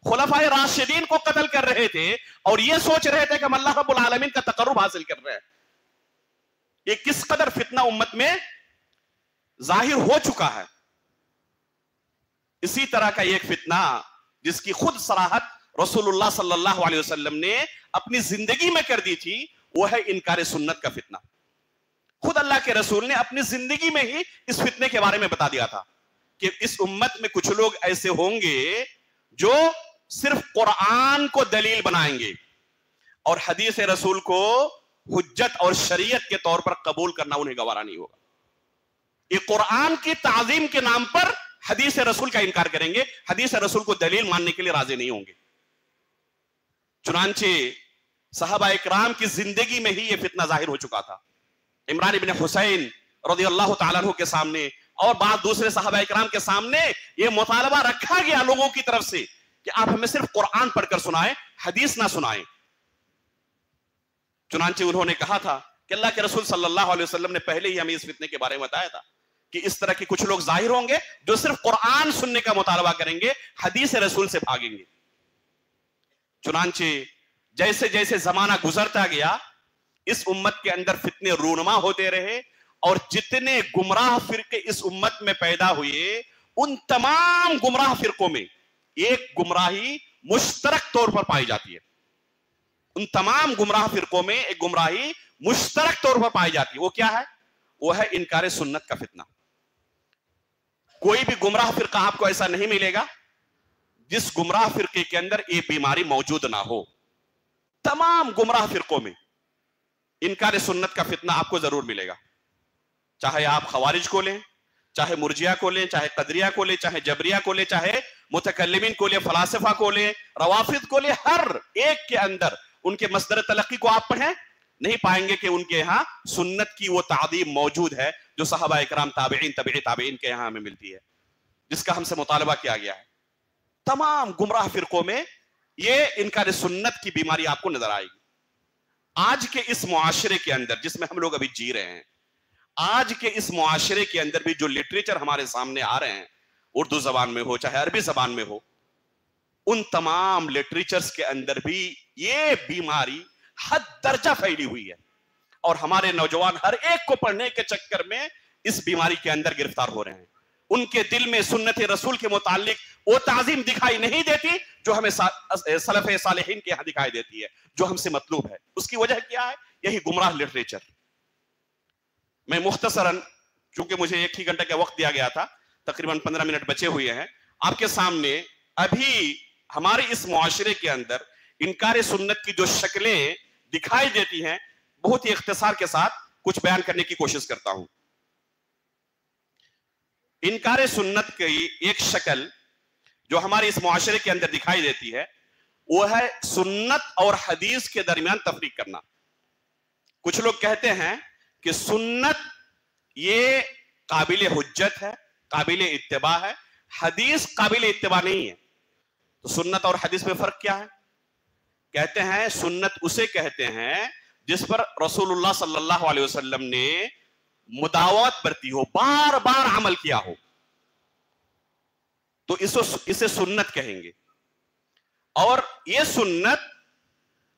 خلفائے راشدین کو قتل کر رہے تھے اور یہ سوچ رہے تھے کہ ہم اللہ رب العالمین کا تقرب حاصل کر رہے ہیں۔ یہ کس قدر فتنہ امت میں ظاہر ہو چکا ہے۔ اسی طرح کا ایک فتنہ جس کی خود صراحت رسول اللہ صلی اللہ علیہ وسلم نے اپنی زندگی میں کر دی تھی، وہ ہے انکار سنت کا فتنہ۔ خود اللہ کے رسول نے اپنی زندگی میں ہی اس فتنے کے بارے میں بتا دیا تھا کہ اس امت میں کچھ لوگ ایسے ہوں گے جو صرف قرآن کو دلیل بنائیں گے اور حدیث رسول کو حجت اور شریعت کے طور پر قبول کرنا انہیں گوارا نہیں ہوگا۔ یہ قرآن کی تعظیم کے نام پر حدیث رسول کا انکار کریں گے، حدیث رسول کو دلیل ماننے کے لیے راضی نہیں ہوں گے۔ چنانچہ صحابہ اکرام کی زندگی میں ہی یہ فتنہ ظاہر ہو چکا تھا۔ عمران ابن حسین رضی اللہ تعالیٰ عنہ کے سامنے اور بعض دوسرے صحابہ اکرام کے سامنے یہ مطالبہ رکھا گیا لوگوں کی طرف سے کہ آپ ہمیں صرف قرآن پڑھ کر سنائیں، حدیث نہ سنائیں۔ چنانچہ انہوں نے کہا تھا کہ اللہ کے رسول صلی اللہ علیہ وسلم نے پہلے ہی ہمیں اس فتنے کے بارے میں بتایا تھا کہ اس طرح کے کچھ لوگ ظاہر ہوں گے جو صرف قرآن سننے کا مطالبہ کریں گے، حدیث رسول سے بھاگیں گے۔ چنانچہ جیسے جیسے زمانہ گزرتا گیا اس امت کے اندر فتنے رونما ہوتے رہے اور جتنے گمراہ فرقے اس امت میں پیدا ہوئے ان تمام گمراہ فرقوں میں ایک گمراہی مشترک طور پر پائی جاتی ہے۔ ان تمام گمراہ فرقوں میں ایک گمراہی مشترک طور پر پائی جاتی ہے، وہ کیا ہے؟ وہ ہے انکار سنت کا فتنہ۔ کوئی بھی گمراہ فرقہ آپ کو ایسا نہیں ملے گا جس گمراہ فرقے کے اندر یہ بیماری موجود نہ ہو۔ تمام گمراہ فرقوں میں انکار سنت کا فتنہ آپ کو ضرور ملے گا، چاہے آپ خوارج کو لیں، چاہے مرجیہ کو لیں، چاہے قدریہ کو لیں، چاہے جبریہ کو لیں، چاہے متکلمین کو لیں، فلاسفہ کو لیں، روافض کو لیں، ہر ایک کے اندر ان کے مصدر تلقی کو آپ پڑھیں، نہیں پائیں گے کہ ان کے یہاں سنت کی وہ تعظیم موجود ہے جو صحابہ اکرام، تابعین، تبع تابعین کے یہاں ہمیں ملتی ہے، جس کا ہم سے مطالبہ کیا گیا ہے۔ تمام گمراہ فرقوں میں یہ انکار سنت کی بیماری آپ کو نظر آئے گی۔ آج کے اس معاشرے کے اندر جس میں ہم لوگ ابھی جی رہے ہیں، آج کے اس معاشرے کے اندر بھی جو لٹریچر ہمارے سامنے آ رہے ہیں، اردو زبان میں ہو چاہے عربی زبان میں ہو، ان تمام لٹریچرز کے اندر بھی یہ بیماری حد درجہ پھیلی ہوئی ہے، اور ہمارے نوجوان ہر ایک کو پڑھنے کے چکر میں اس بیماری کے اندر گرفتار ہو رہے ہیں۔ ان کے دل میں سنت رسول کے متعلق وہ تعظیم دکھائی نہیں دیتی جو ہمیں سلف صالحین کے یہاں دکھائی دیتی ہے، جو ہم سے مطلوب ہے۔ اس کی وجہ کیا ہے؟ یہی گمراہ لٹریچر۔ میں مختصراً، چونکہ مجھے 1 ہی گھنٹے کا وقت دیا گیا تھا، تقریباً 15 منٹ بچے ہوئے ہیں، آپ کے سامنے ابھی ہمارے اس معاشرے کے اندر انکار سنت کی جو شکلیں دکھائی دیتی ہیں، بہت ہی اختصار کے ساتھ کچھ بیان کرنے کی کوشش کرتا ہوں۔ انکار سنت کی ایک شکل جو ہمارے اس معاشرے کے اندر دکھائی دیتی ہے، وہ ہے سنت اور حدیث کے درمیان تفریق کرنا۔ کچھ لوگ کہتے ہیں کہ سنت یہ قابل حجت ہے، قابل اتباع ہے، حدیث قابل اتباع نہیں ہے۔ تو سنت اور حدیث میں فرق کیا ہے؟ کہتے ہیں سنت اسے کہتے ہیں جس پر رسول اللہ صلی اللہ علیہ وسلم نے مداوت برتی ہو، بار بار عمل کیا ہو، تو اسے سنت کہیں گے۔ اور یہ سنت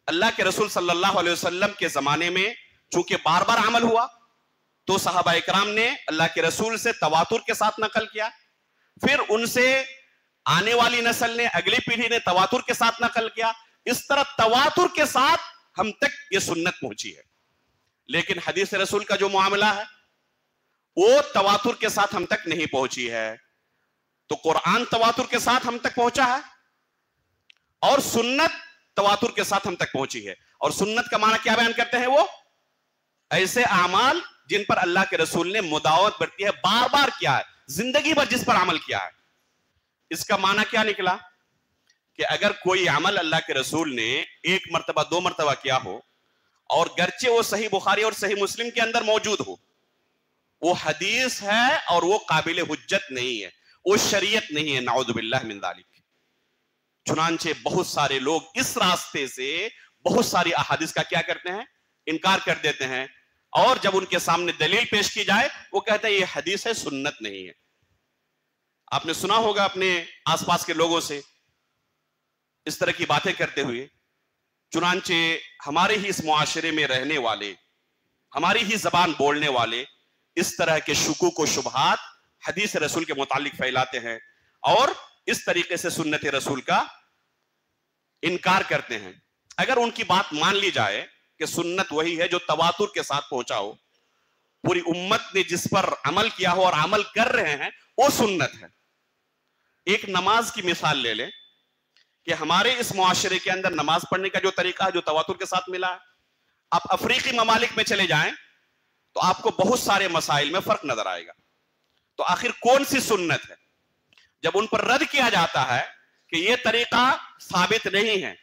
اللہ کے رسول صلی اللہ علیہ وسلم کے زمانے میں چونکہ بار بار عمل ہوا، تو صحابہ اکرام نے اللہ کے رسول سے تواتر کے ساتھ نقل کیا، پھر ان سے آنے والی نسل نے، اگلی پیڑھی نے تواتر کے ساتھ نقل کیا، اس طرح تواتر کے ساتھ ہم تک یہ سنت پہنچی ہے۔ لیکن حدیث رسول کا جو معاملہ ہے وہ تواتر کے ساتھ ہم تک نہیں پہنچی ہے۔ تو قرآن تواتر کے ساتھ ہم تک پہنچا ہے، اور سنت تواتر کے ساتھ ہم تک پہنچی ہے۔ اور سنت کا معنی کیا بیان کرتے ہیں؟ وہ ایسے اعمال جن پر اللہ کے رسول نے مداوت برتی ہے، بار بار کیا ہے، زندگی بھر جس پر عمل کیا ہے۔ اس کا معنی کیا نکلا کہ اگر کوئی عمل اللہ کے رسول نے 1 مرتبہ 2 مرتبہ کیا ہو، اور گرچہ وہ صحیح بخاری اور صحیح مسلم کے اندر موجود ہو، وہ حدیث ہے اور وہ قابل حجت نہیں ہے، وہ شریعت نہیں ہے، نعوذ باللہ من ذالک۔ چنانچہ بہت سارے لوگ اس راستے سے بہت ساری احادیث کا کیا کرتے ہیں؟ انکار کر دیتے ہیں، اور جب ان کے سامنے دلیل پیش کی جائے وہ کہتے ہیں یہ حدیث ہے، سنت نہیں ہے۔ آپ نے سنا ہوگا اپنے آس پاس کے لوگوں سے اس طرح کی باتیں کرتے ہوئے۔ چنانچہ ہمارے ہی اس معاشرے میں رہنے والے، ہماری ہی زبان بولنے والے اس طرح کے شکوک و شبہات حدیث رسول کے متعلق پھیلاتے ہیں، اور اس طریقے سے سنت رسول کا انکار کرتے ہیں۔ اگر ان کی بات مان لی جائے کہ سنت وہی ہے جو تواتر کے ساتھ پہنچا ہو، پوری امت نے جس پر عمل کیا ہو اور عمل کر رہے ہیں، وہ سنت ہے۔ ایک نماز کی مثال لے لیں کہ ہمارے اس معاشرے کے اندر نماز پڑھنے کا جو طریقہ ہے جو تواتر کے ساتھ ملا ہے، آپ افریقی ممالک میں چلے جائیں تو آپ کو بہت سارے مسائل میں فرق نظر آئے گا۔ تو آخر کون سی سنت ہے؟ جب ان پر رد کیا جاتا ہے کہ یہ طریقہ ثابت نہیں ہے،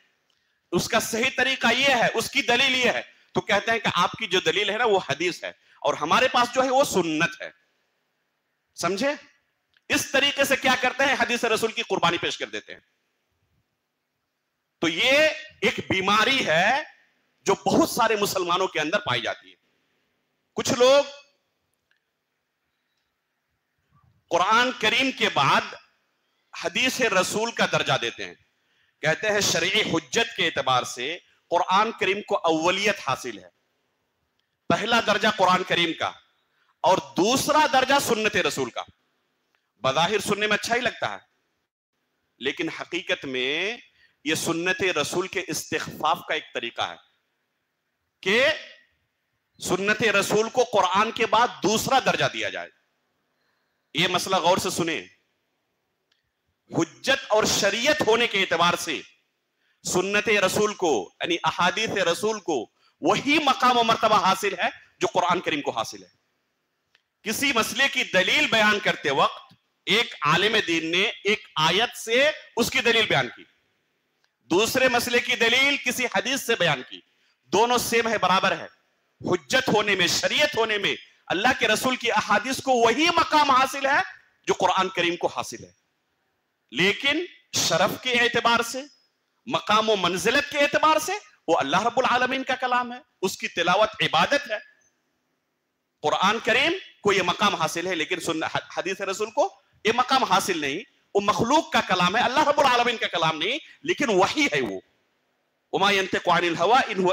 اس کا صحیح طریقہ یہ ہے، اس کی دلیل یہ ہے، تو کہتے ہیں کہ آپ کی جو دلیل ہے نا وہ حدیث ہے، اور ہمارے پاس جو ہے وہ سنت ہے۔ سمجھے؟ اس طریقے سے کیا کرتے ہیں؟ حدیث رسول کی قربانی پیش کر دیتے ہیں۔ تو یہ ایک بیماری ہے جو بہت سارے مسلمانوں کے اندر پائی جاتی ہے۔ کچھ لوگ قرآن کریم کے بعد حدیث رسول کا درجہ دیتے ہیں، کہتے ہیں شرعی حجت کے اعتبار سے قرآن کریم کو اولیت حاصل ہے، پہلا درجہ قرآن کریم کا اور دوسرا درجہ سنت رسول کا۔ بظاہر سننے میں اچھا ہی لگتا ہے، لیکن حقیقت میں یہ سنت رسول کے استخفاف کا ایک طریقہ ہے کہ سنت رسول کو قرآن کے بعد دوسرا درجہ دیا جائے۔ یہ مسئلہ غور سے سنیں، حجت اور شریعت ہونے کے اعتبار سے سنت رسول کو یعنی احادیث رسول کو وہی مقام و مرتبہ حاصل ہے جو قرآن کریم کو حاصل ہے۔ کسی مسئلے کی دلیل بیان کرتے وقت ایک عالم دین نے ایک آیت سے اس کی دلیل بیان کی، دوسرے مسئلے کی دلیل کسی حدیث سے بیان کی، دونوں سیم ہے، برابر ہے۔ حجت ہونے میں، شریعت ہونے میں اللہ کے رسول کی احادیث کو وہی مقام حاصل ہے جو قرآن کریم کو حاصل ہے، لیکن شرف کے اعتبار سے، مقام و منزلت کے اعتبار سے وہ اللہ رب العالمین کا کلام ہے، اس کی تلاوت عبادت ہے۔ قرآن کریم کو یہ مقام حاصل ہے، لیکن حدیث رسول کو یہ مقام حاصل نہیں، وہ مخلوق کا کلام ہے، اللہ رب العالمین کا کلام نہیں، لیکن وحی ہے وہ۔ وما ينطق عن الهوى ان هو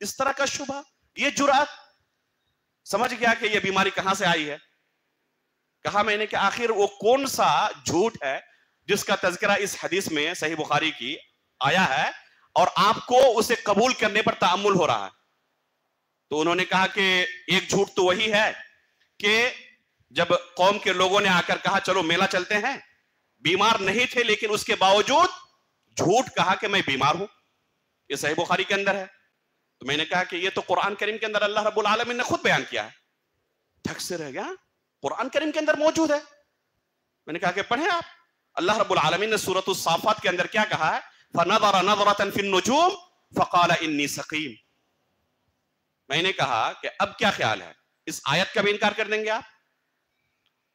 اس طرح کا شبہ, یہ جرأت. سمجھ گیا کہ یہ بیماری کہاں سے آئی ہے. کہا میں نے کہ آخر وہ کون سا جھوٹ ہے جس کا تذکرہ اس حدیث میں صحیح بخاری کی آیا ہے اور آپ کو اسے قبول کرنے پر تأمل ہو رہا ہے. تو انہوں نے کہا کہ ایک جھوٹ تو وہی ہے کہ جب قوم کے لوگوں نے آ کر کہا چلو میلہ چلتے ہیں, بیمار نہیں تھے لیکن اس کے باوجود جھوٹ کہا کہ میں بیمار ہوں. یہ صحیح بخاری کے اندر ہے. تو میں نے کہا کہ یہ تو قرآن کریم کے اندر اللہ رب العالمین نے خود بیان کیا ہے. ٹھک سے رہ گیا, قرآن کریم کے اندر موجود ہے. میں نے کہا کہ پڑھیں آپ. اللہ رب العالمین نے سورۃ الصافات کے اندر کیا کہا ہے؟ فَنَظَرَ نَظْرَةً فِي النُّجُومِ فَقَالَ إِنِّي سَقِيمٌ. میں نے کہا کہ اب کیا خیال ہے, اس آیت کا بھی انکار کر دیں گے آپ؟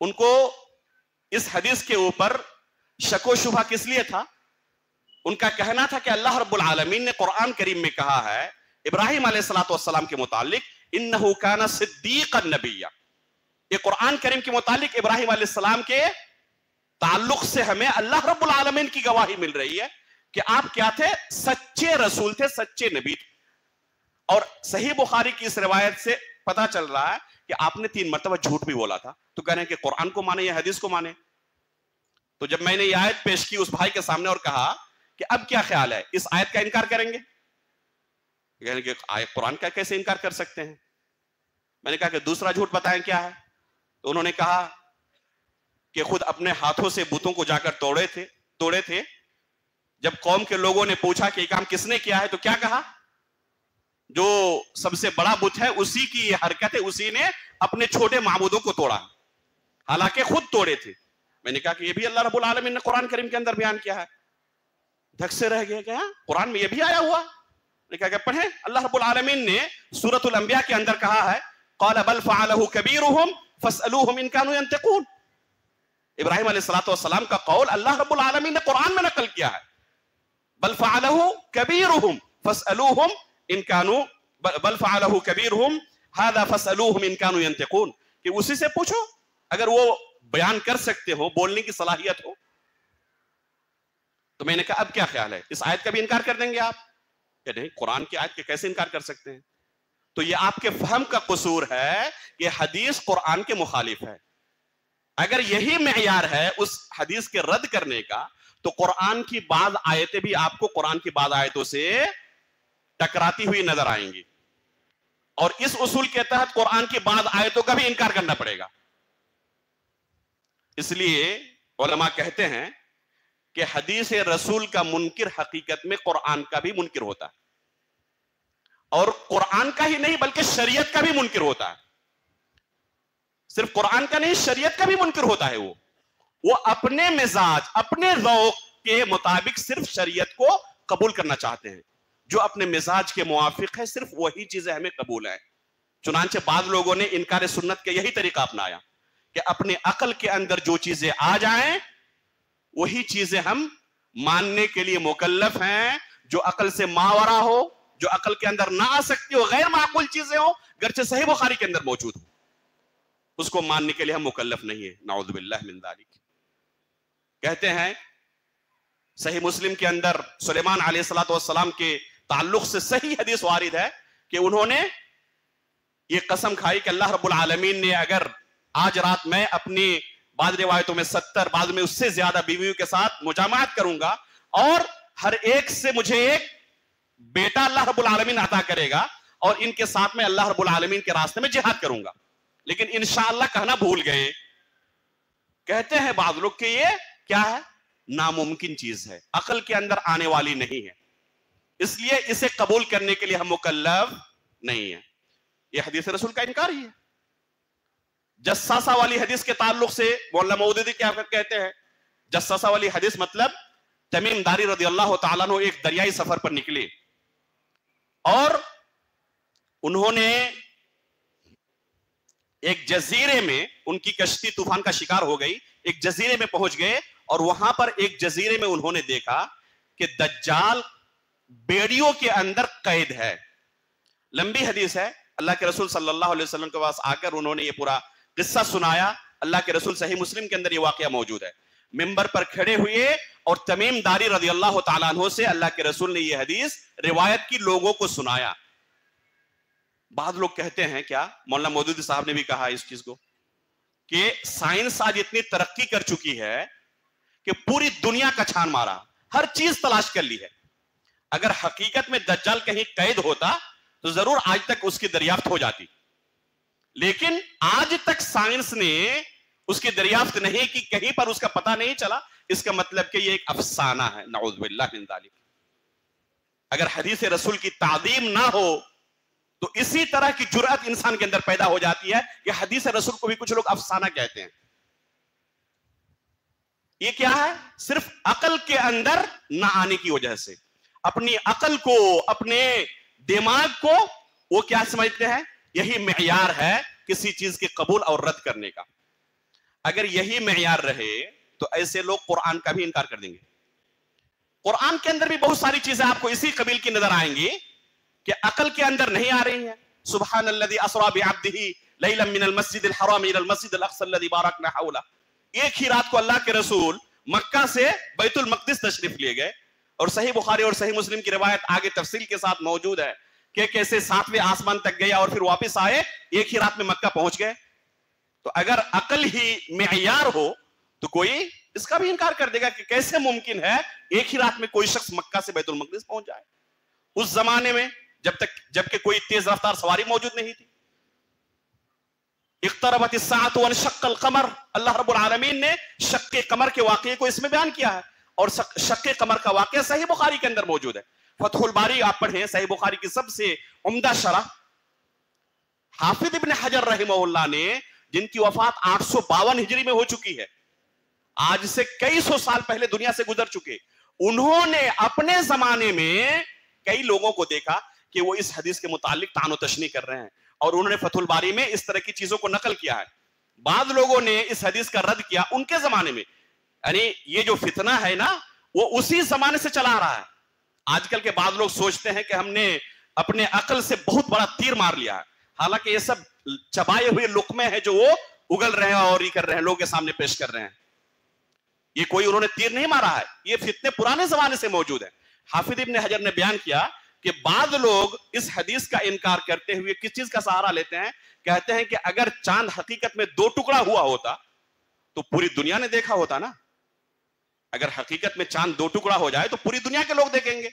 ان کو اس حدیث کے اوپر شک و شبہ کس لیے تھا؟ ان کا کہنا تھا کہ اللہ رب العالمین نے قرآن کریم میں کہا ہے ابراہیم علیہ السلام کے متعلق انہو کان صدیقا نبیا. یہ قرآن کریم کے متعلق ابراہیم علیہ السلام کے تعلق سے ہمیں اللہ رب العالمین کی گواہی مل رہی ہے کہ آپ کیا تھے؟ سچے رسول تھے, سچے نبی تھے. اور صحیح بخاری کی اس روایت سے پتا چل رہا ہے کہ آپ نے 3 مرتبہ جھوٹ بھی بولا تھا. تو کہہ رہے ہیں کہ قرآن کو مانے یا حدیث کو مانے. تو جب میں نے یہ آیت پیش کی اس بھائی کے سامنے اور کہا کہ اب کیا خیال ہے, اس آیت کا انکار کریں گے؟ یعنی کہ آیت قرآن کا کیسے انکار کر سکتے ہیں؟ میں نے کہا کہ دوسرا جھوٹ بتائیں کیا ہے. تو انہوں نے کہا کہ خود اپنے ہاتھوں سے بتوں کو جا کر توڑے تھے. جب قوم کے لوگوں نے پوچھا کہ یہ کام کس نے کیا ہے تو کیا کہا؟ جو سب سے بڑا بت ہے اسی کی یہ حرکت ہے, اسی نے اپنے چھوٹے معبودوں کو توڑا, حالانکہ خود توڑے تھے. میں نے کہا کہ یہ بھی اللہ رب العالمین نے قرآن کریم کے اندر بیان کیا ہے. دھک سے رہ گیا کیا قرآن میں یہ بھی آیا ہوا؟ میں نے کہا کہ پڑھیں. اللہ رب العالمین نے سورۃ الانبیاء کے اندر کہا ہے قال بل فعلہ کبیرہم فاسألوہم ان کانوا ینطقون. ابراہیم علیہ السلام کا قول اللہ رب العالمین نے قرآن میں نقل کیا ہے. بل فعلہ کبیرہم فاسألوہم ان کانوا بل فعلہ کبیرہم ھذا فاسألوہم ان کانوا ینطقون. کہ اسی سے پوچھو اگر وہ بیان کر سکتے ہو, بولنے کی صلاحیت ہو. تو میں نے کہا اب کیا خیال ہے, اس آیت کا بھی انکار کر دیں گے آپ؟ کہ نہیں, قرآن کی آیت کے کیسے انکار کر سکتے ہیں؟ تو یہ آپ کے فہم کا قصور ہے کہ حدیث قرآن کے مخالف ہے. اگر یہی معیار ہے اس حدیث کے رد کرنے کا تو قرآن کی بعض آیتیں بھی آپ کو قرآن کی بعض آیتوں سے ٹکراتی ہوئی نظر آئیں گی, اور اس اصول کے تحت قرآن کی بعض آیتوں کا بھی انکار کرنا پڑے گا. اس لیے علماء کہتے ہیں کہ حدیث رسول کا منکر حقیقت میں قرآن کا بھی منکر ہوتا ہے, اور قرآن کا ہی نہیں بلکہ شریعت کا بھی منکر ہوتا ہے. صرف قرآن کا نہیں, شریعت کا بھی منکر ہوتا ہے. وہ اپنے مزاج, اپنے ذوق کے مطابق صرف شریعت کو قبول کرنا چاہتے ہیں. جو اپنے مزاج کے موافق ہے صرف وہی چیزیں ہمیں قبول ہیں. چنانچہ بعض لوگوں نے انکار سنت کا یہی طریقہ اپنایا کہ اپنے عقل کے اندر جو چیزیں آ جائیں وہی چیزیں ہم ماننے کے لیے مکلف ہیں. جو عقل سے ماورا ہو, جو عقل کے اندر نہ آ سکتی ہو, غیر معقول چیزیں ہو, گرچہ صحیح بخاری کے اندر موجود ہو, اس کو ماننے کے لیے ہم مکلف نہیں ہیں. نعوذ باللہ من ذالک. کہتے ہیں صحیح مسلم کے اندر سلیمان علیہ السلام کے تعلق سے صحیح حدیث وارد ہے کہ انہوں نے یہ قسم کھائی کہ اللہ رب العالمین نے اگر آج رات میں اپنی بعض روایتوں میں 70 بعض میں اس سے زیادہ بیویوں کے ساتھ مجامعات کروں گا اور ہر ایک سے مجھے ایک بیٹا اللہ رب العالمین عطا کرے گا, اور ان کے ساتھ میں اللہ رب العالمین کے راستے میں جہاد کروں گا, لیکن انشاءاللہ کہنا بھول گئے. کہتے ہیں بعض لوگ کہ یہ کیا ہے, ناممکن چیز ہے, عقل کے اندر آنے والی نہیں ہے, اس لیے اسے قبول کرنے کے لیے ہم مکلف نہیں ہیں. یہ حدیث رسول کا انکار ہی ہے. جساسہ والی حدیث کے تعلق سے مولانا مودودی کیا کہتے ہیں؟ جساسہ والی حدیث مطلب تمیم داری رضی اللہ تعالیٰ عنہ ایک دریائی سفر پر نکلے اور انہوں نے ایک جزیرے میں, ان کی کشتی طوفان کا شکار ہو گئی, ایک جزیرے میں پہنچ گئے اور وہاں پر ایک جزیرے میں انہوں نے دیکھا کہ دجال بیڑیوں کے اندر قید ہے. لمبی حدیث ہے. اللہ کے رسول صلی اللہ علیہ وسلم کے پاس آ کر انہوں نے یہ پورا قصہ سنایا. اللہ کے رسول صحیح مسلم کے اندر یہ واقعہ موجود ہے. منبر پر کھڑے ہوئے اور تمیم داری رضی اللہ تعالیٰ عنہ سے اللہ کے رسول نے یہ حدیث روایت کی لوگوں کو سنایا. بعض لوگ کہتے ہیں کیا، مولانا مودودی صاحب نے بھی کہا اس چیز کو، کہ سائنس آج اتنی ترقی کر چکی ہے کہ پوری دنیا کا چھان مارا، ہر چیز تلاش کر لی ہے. اگر حقیقت میں دجال کہیں قید ہوتا تو ضرور آج تک اس کی دریافت ہو جاتی، لیکن آج تک سائنس نے اس کی دریافت نہیں کی، کہیں پر اس کا پتہ نہیں چلا. اس کا مطلب کہ یہ ایک افسانہ ہے، نعوذ باللہ من ذالک. اگر حدیث رسول کی تعظیم نہ ہو تو اسی طرح کی جرأت انسان کے اندر پیدا ہو جاتی ہے کہ حدیث رسول کو بھی کچھ لوگ افسانہ کہتے ہیں. یہ کیا ہے؟ صرف عقل کے اندر نہ آنے کی وجہ سے. اپنی عقل کو، اپنے دماغ کو وہ کیا سمجھتے ہیں؟ یہی معیار ہے کسی چیز کے قبول اور رد کرنے کا. اگر یہی معیار رہے تو ایسے لوگ قرآن کا بھی انکار کر دیں گے. قرآن کے اندر بھی بہت ساری چیزیں آپ کو اسی قبیل کی نظر آئیں گی کہ عقل کے اندر نہیں آ رہی ہیں. سبحان الذی اسری بعبدہ لیلا من المسجد الحرام الى المسجد الاقصى الذی بارکنا حولہ. ایک ہی رات کو اللہ کے رسول مکہ سے بیت المقدس تشریف لے گئے، اور صحیح بخاری اور صحیح مسلم کی روایت آگے تفصیل کے ساتھ موجود ہے کہ کیسے 7ویں آسمان تک گیا اور پھر واپس آئے، ایک ہی رات میں مکہ پہنچ گئے. تو اگر عقل ہی معیار ہو تو کوئی اس کا بھی انکار کر دے گا کہ کیسے ممکن ہے ایک ہی رات میں کوئی شخص مکہ سے بیت المقدس پہنچ جائے. اس زمانے میں جبکہ کوئی تیز رفتار سواری موجود نہیں تھی. اقتربت الساعۃ وانشق القمر، اللہ رب العالمین نے شق قمر کے واقعے کو اس میں بیان کیا ہے، اور شق قمر کا واقعہ صحیح بخاری کے اندر موجود ہے. فتح الباری آپ پڑھیں، صحیح بخاری کی سب سے عمدہ شرح. حافظ ابن حجر رحمہ اللہ نے، جن کی وفات 852 ہجری میں ہو چکی ہے، آج سے کئی سو سال پہلے دنیا سے گزر چکے، انہوں نے اپنے زمانے میں کئی لوگوں کو دیکھا کہ وہ اس حدیث کے متعلق طعن و تشنیع کر رہے ہیں، اور انہوں نے فتح الباری میں اس طرح کی چیزوں کو نقل کیا ہے. بعض لوگوں نے اس حدیث کا رد کیا ان کے زمانے میں. یعنی یہ جو فتنہ ہے نا، وہ اسی زمانے سے چلا رہا ہے. آج کل کے بعض لوگ سوچتے ہیں کہ ہم نے اپنے عقل سے بہت بڑا تیر مار لیا ہے، حالانکہ یہ سب چبائے ہوئے لقمے ہیں جو وہ اگل رہے ہیں اور یہ کر رہے ہیں، لوگوں کے سامنے پیش کر رہے ہیں. یہ کوئی انہوں نے تیر نہیں مارا ہے، یہ فتنے پرانے زمانے سے موجود ہیں. حافظ ابن حجر نے بیان کیا کہ بعض لوگ اس حدیث کا انکار کرتے ہوئے کس چیز کا سہارا لیتے ہیں؟ کہتے ہیں کہ اگر چاند حقیقت میں 2 ٹکڑا ہوا ہوتا تو پوری دنیا نے دیکھا ہوتا نا. اگر حقیقت میں چاند 2 ٹکڑا ہو جائے تو پوری دنیا کے لوگ دیکھیں گے.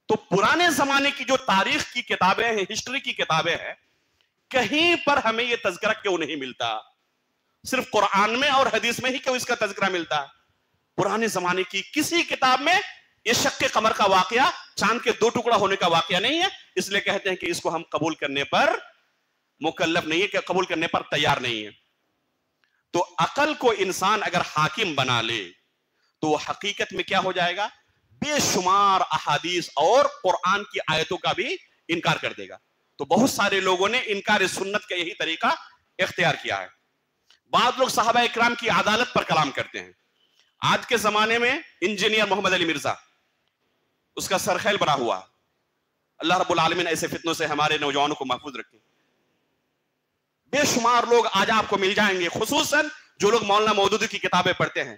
تو پرانے زمانے کی جو تاریخ کی کتابیں ہیں، ہسٹری کی کتابیں ہیں، کہیں پر ہمیں یہ تذکرہ کیوں نہیں ملتا؟ صرف قرآن میں اور حدیث میں ہی کیوں اس کا تذکرہ ملتا؟ پرانے زمانے کی کسی کتاب میں یہ شق قمر کا واقعہ، چاند کے 2 ٹکڑا ہونے کا واقعہ نہیں ہے. اس لیے کہتے ہیں کہ اس کو ہم قبول کرنے پر مکلف نہیں ہے، کہ قبول کرنے پر تیار نہیں ہے. تو عقل کو انسان اگر حاکم بنا لے تو وہ حقیقت میں کیا ہو جائے گا؟ بے شمار احادیث اور قرآن کی آیتوں کا بھی انکار کر دے گا. تو بہت سارے لوگوں نے انکار سنت کا یہی طریقہ اختیار کیا ہے. بعض لوگ صحابہ اکرام کی عدالت پر کلام کرتے ہیں. آج کے زمانے میں انجینئر محمد علی مرزا، اس کا سرخیل بنا ہوا. اللہ رب العالمین ایسے فتنوں سے ہمارے نوجوانوں کو محفوظ رکھے. بے شمار لوگ آج آپ کو مل جائیں گے، خصوصاً جو لوگ مولانا مودودی کی کتابیں پڑھتے ہیں،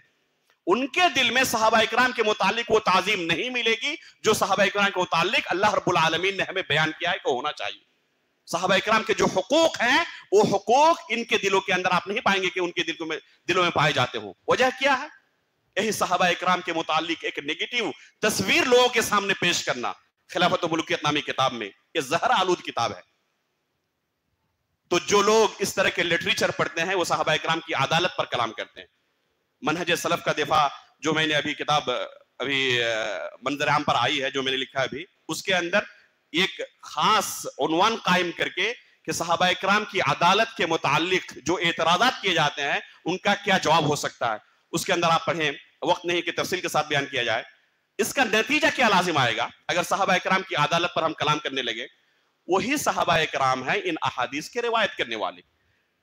ان کے دل میں صحابہ اکرام کے متعلق وہ تعظیم نہیں ملے گی جو صحابہ اکرام کے متعلق اللہ رب العالمین نے ہمیں بیان کیا ہے کہ ہونا چاہیے. صحابہ اکرام کے جو حقوق ہیں، وہ حقوق ان کے دلوں کے اندر آپ نہیں پائیں گے کہ ان کے دلوں میں پائے جاتے ہوں. وجہ کیا ہے؟ یہی صحابہ اکرام کے متعلق ایک نیگیٹو تصویر لوگوں کے سامنے پیش کرنا. خلافت و ملوکیت نامی کتاب میں، یہ زہر آلود کتاب ہے. تو جو لوگ اس طرح کے لٹریچر پڑھتے ہیں وہ صحابہ اکرام کی عدالت پر کلام کرتے ہیں. منہج سلف کا دفاع جو میں نے ابھی کتاب منظر عام پر آئی ہے، جو میں نے لکھا ہے ابھی، اس کے اندر ایک خاص عنوان قائم کر کے کہ صحابہ اکرام کی عدالت کے متعلق جو اعتراضات کیے جاتے ہیں ان کا کیا جواب ہو سکتا ہے، اس کے اندر آپ پڑھیں. وقت نہیں کہ تفصیل کے ساتھ بیان کیا جائے. اس کا نتیجہ کیا لازم آئے گا اگر صحابہ اکرام کی عدالت پر ہم کلام کرنے لگے؟ وہی صحابہ اکرام ہیں ان احادیث کے روایت کرنے والے.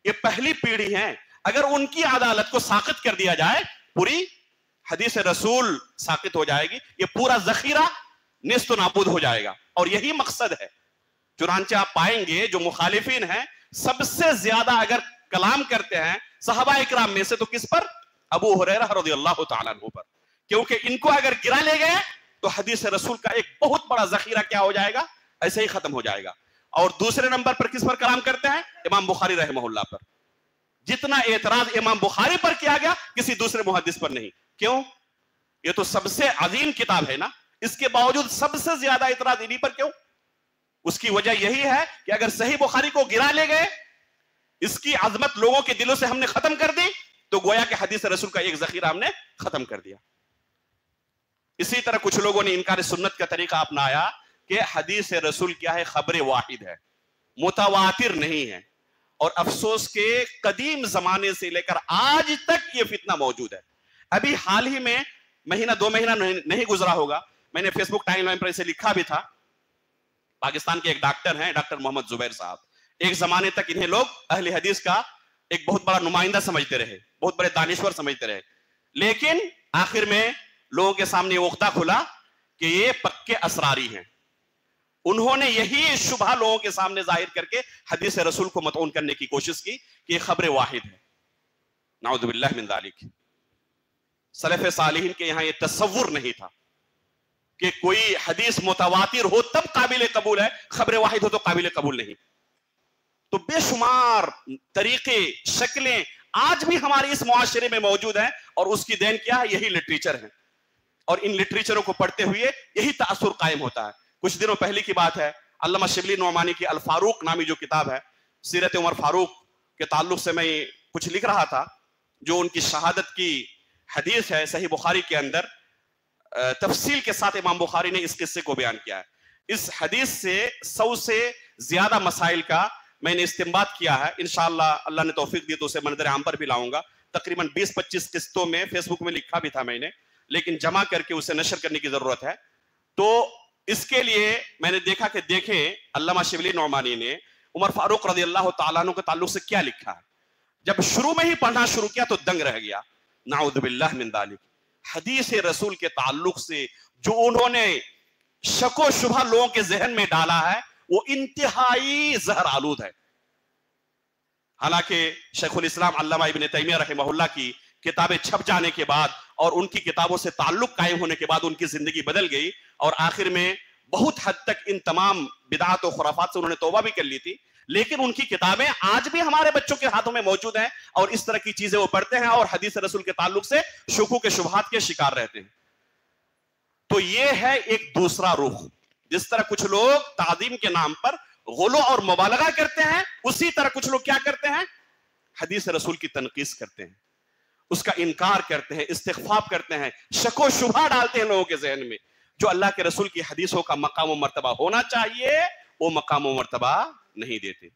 یہ پہلی پیڑھی ہیں. اگر ان کی عدالت کو ساقط کر دیا جائے، پوری حدیث رسول ساقط ہو جائے گی، یہ پورا ذخیرہ نیست و نابود ہو جائے گا. اور یہی مقصد ہے. چنانچہ آپ پائیں گے جو مخالفین ہیں سب سے زیادہ اگر کلام کرتے ہیں صحابہ اکرام میں سے تو کس پر؟ ابو ہریرہ رضی اللہ تعالیٰ عنہ پر. کیونکہ ان کو اگر گرا لے گئے تو حدیث رسول کا ایک بہت بڑا ذخیرہ کیا ہو جائے گا؟ ایسے ہی ختم ہو جائے گا. اور دوسرے نمبر پر کس پر کلام کرتے ہیں؟ امام بخاری رحمہ اللہ پر. جتنا اعتراض امام بخاری پر کیا گیا کسی دوسرے محدث پر نہیں. کیوں؟ یہ تو سب سے عظیم کتاب ہے نا, اس کے باوجود سب سے زیادہ اعتراض انہی پر کیوں؟ اس کی وجہ یہی ہے کہ اگر صحیح بخاری کو گرا لے گئے, اس کی عظمت لوگوں کے دلوں سے ہم نے ختم کر دی, تو گویا کہ حدیث رسول کا ایک ذخیرہ ہم نے ختم کر دیا. اسی طرح کچھ لوگوں نے انکار سنت کا طریقہ اپنایا کہ حدیث رسول کیا ہے؟ خبر واحد ہے, متواتر نہیں ہے. اور افسوس کے قدیم زمانے سے لے کر آج تک یہ فتنہ موجود ہے. ابھی حال ہی میں مہینہ 2 مہینہ نہیں گزرا ہوگا, میں نے فیس بک ٹائم لائن پر اسے لکھا بھی تھا. پاکستان کے ایک ڈاکٹر ہیں, ڈاکٹر محمد زبیر صاحب, ایک زمانے تک انہیں لوگ اہل حدیث کا ایک بہت بڑا نمائندہ سمجھتے رہے, بہت بڑے دانشور سمجھتے رہے. لیکن آخر میں لوگوں کے سامنے وہ عقدہ کھلا کہ یہ پکے اسراری ہیں. انہوں نے یہی شبہ لوگوں کے سامنے ظاہر کر کے حدیث رسول کو مطعون کرنے کی کوشش کی کہ یہ خبر واحد ہے. نعوذ باللہ من ذالک. سلف صالحین کے یہاں یہ تصور نہیں تھا کہ کوئی حدیث متواتر ہو تب قابل قبول ہے, خبر واحد ہو تو قابل قبول نہیں. تو بے شمار طریقے, شکلیں آج بھی ہمارے اس معاشرے میں موجود ہیں, اور اس کی دین کیا ہے؟ یہی لٹریچر ہے. اور ان لٹریچروں کو پڑھتے ہوئے یہی تاثر قائم ہوتا ہے. کچھ دنوں پہلے کی بات ہے, علامہ شبلی نعمانی کی الفاروق نامی جو کتاب ہے, سیرت عمر فاروق کے تعلق سے میں کچھ لکھ رہا تھا, جو ان کی شہادت کی حدیث ہے صحیح بخاری کے اندر, تفصیل کے ساتھ امام بخاری نے اس قصے کو بیان کیا ہے. اس حدیث سے 100 سے زیادہ مسائل کا میں نے استنباط کیا ہے. انشاءاللہ اللہ نے توفیق دی تو اسے منظر عام پر بھی لاؤں گا. تقریباً 20-25 قسطوں میں فیس بک میں لکھا بھی تھا میں نے, لیکن جمع کر کے اسے نشر کرنے کی ضرورت ہے. تو اس کے لیے میں نے دیکھا کہ دیکھیں علامہ شبلی نعمانی نے عمر فاروق رضی اللہ تعالیٰ عنہ کے تعلق سے کیا لکھا ہے. جب شروع میں ہی پڑھنا شروع کیا تو دنگ رہ گیا. نعوذ باللہ من ذالک. حدیث رسول کے تعلق سے جو انہوں نے شک و شبہ لوگوں کے ذہن میں ڈالا ہے وہ انتہائی زہر آلود ہے. حالانکہ شیخ الاسلام علامہ ابن تیمیہ رحمہ اللہ کی کتابیں چھپ جانے کے بعد اور ان کی کتابوں سے تعلق قائم ہونے کے بعد ان کی زندگی بدل گئی, اور آخر میں بہت حد تک ان تمام بدعات و خرافات سے انہوں نے توبہ بھی کر لی تھی. لیکن ان کی کتابیں آج بھی ہمارے بچوں کے ہاتھوں میں موجود ہیں, اور اس طرح کی چیزیں وہ پڑھتے ہیں اور حدیث رسول کے تعلق سے شکوک کے شبہات کے شکار رہتے ہیں. تو یہ ہے ایک دوسرا رخ. جس طرح کچھ لوگ تعظیم کے نام پر غلو اور مبالغہ کرتے ہیں, اسی طرح کچھ لوگ کیا کرتے ہیں؟ حدیث رسول کی تنقیص کرتے ہیں, اس کا انکار کرتے ہیں, استخفاف کرتے ہیں, شک و شبہ ڈالتے ہیں لوگوں کے ذہن میں. جو اللہ کے رسول کی حدیثوں کا مقام و مرتبہ ہونا چاہیے وہ مقام و مرتبہ نہیں دیتے.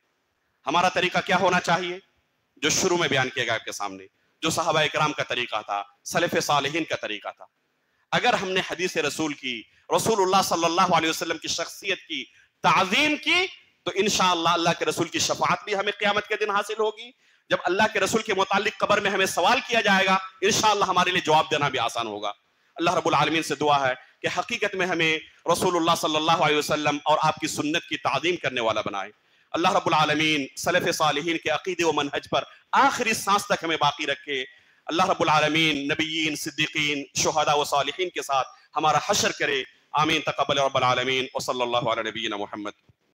ہمارا طریقہ کیا ہونا چاہیے؟ جو شروع میں بیان کیا گیا آپ کے سامنے, جو صحابہ اکرام کا طریقہ تھا, سلف صالحین کا طریقہ تھا. اگر ہم نے حدیث رسول کی, رسول اللہ صلی اللہ علیہ وسلم کی شخصیت کی تعظیم کی, تو انشاءاللہ اللہ کے رسول کی شفاعت بھی ہمیں قیامت کے دن حاصل ہوگی. جب اللہ کے رسول کے متعلق قبر میں ہمیں سوال کیا جائے گا, انشاءاللہ ہمارے لیے جواب دینا بھی آسان ہوگا. اللہ رب العالمین سے دعا ہے کہ حقیقت میں ہمیں رسول اللہ صلی اللہ علیہ وسلم اور آپ کی سنت کی تعظیم کرنے والا بنائے. اللہ رب العالمین سلف صالحین کے عقیدے و منہج پر آخری سانس تک ہمیں باقی رکھے. اللہ رب العالمین نبیین, صدیقین, شہداء و صالحین کے ساتھ ہمارا حشر کرے. آمین. تقبل رب العالمین. وصلی اللہ علی نبینا محمد.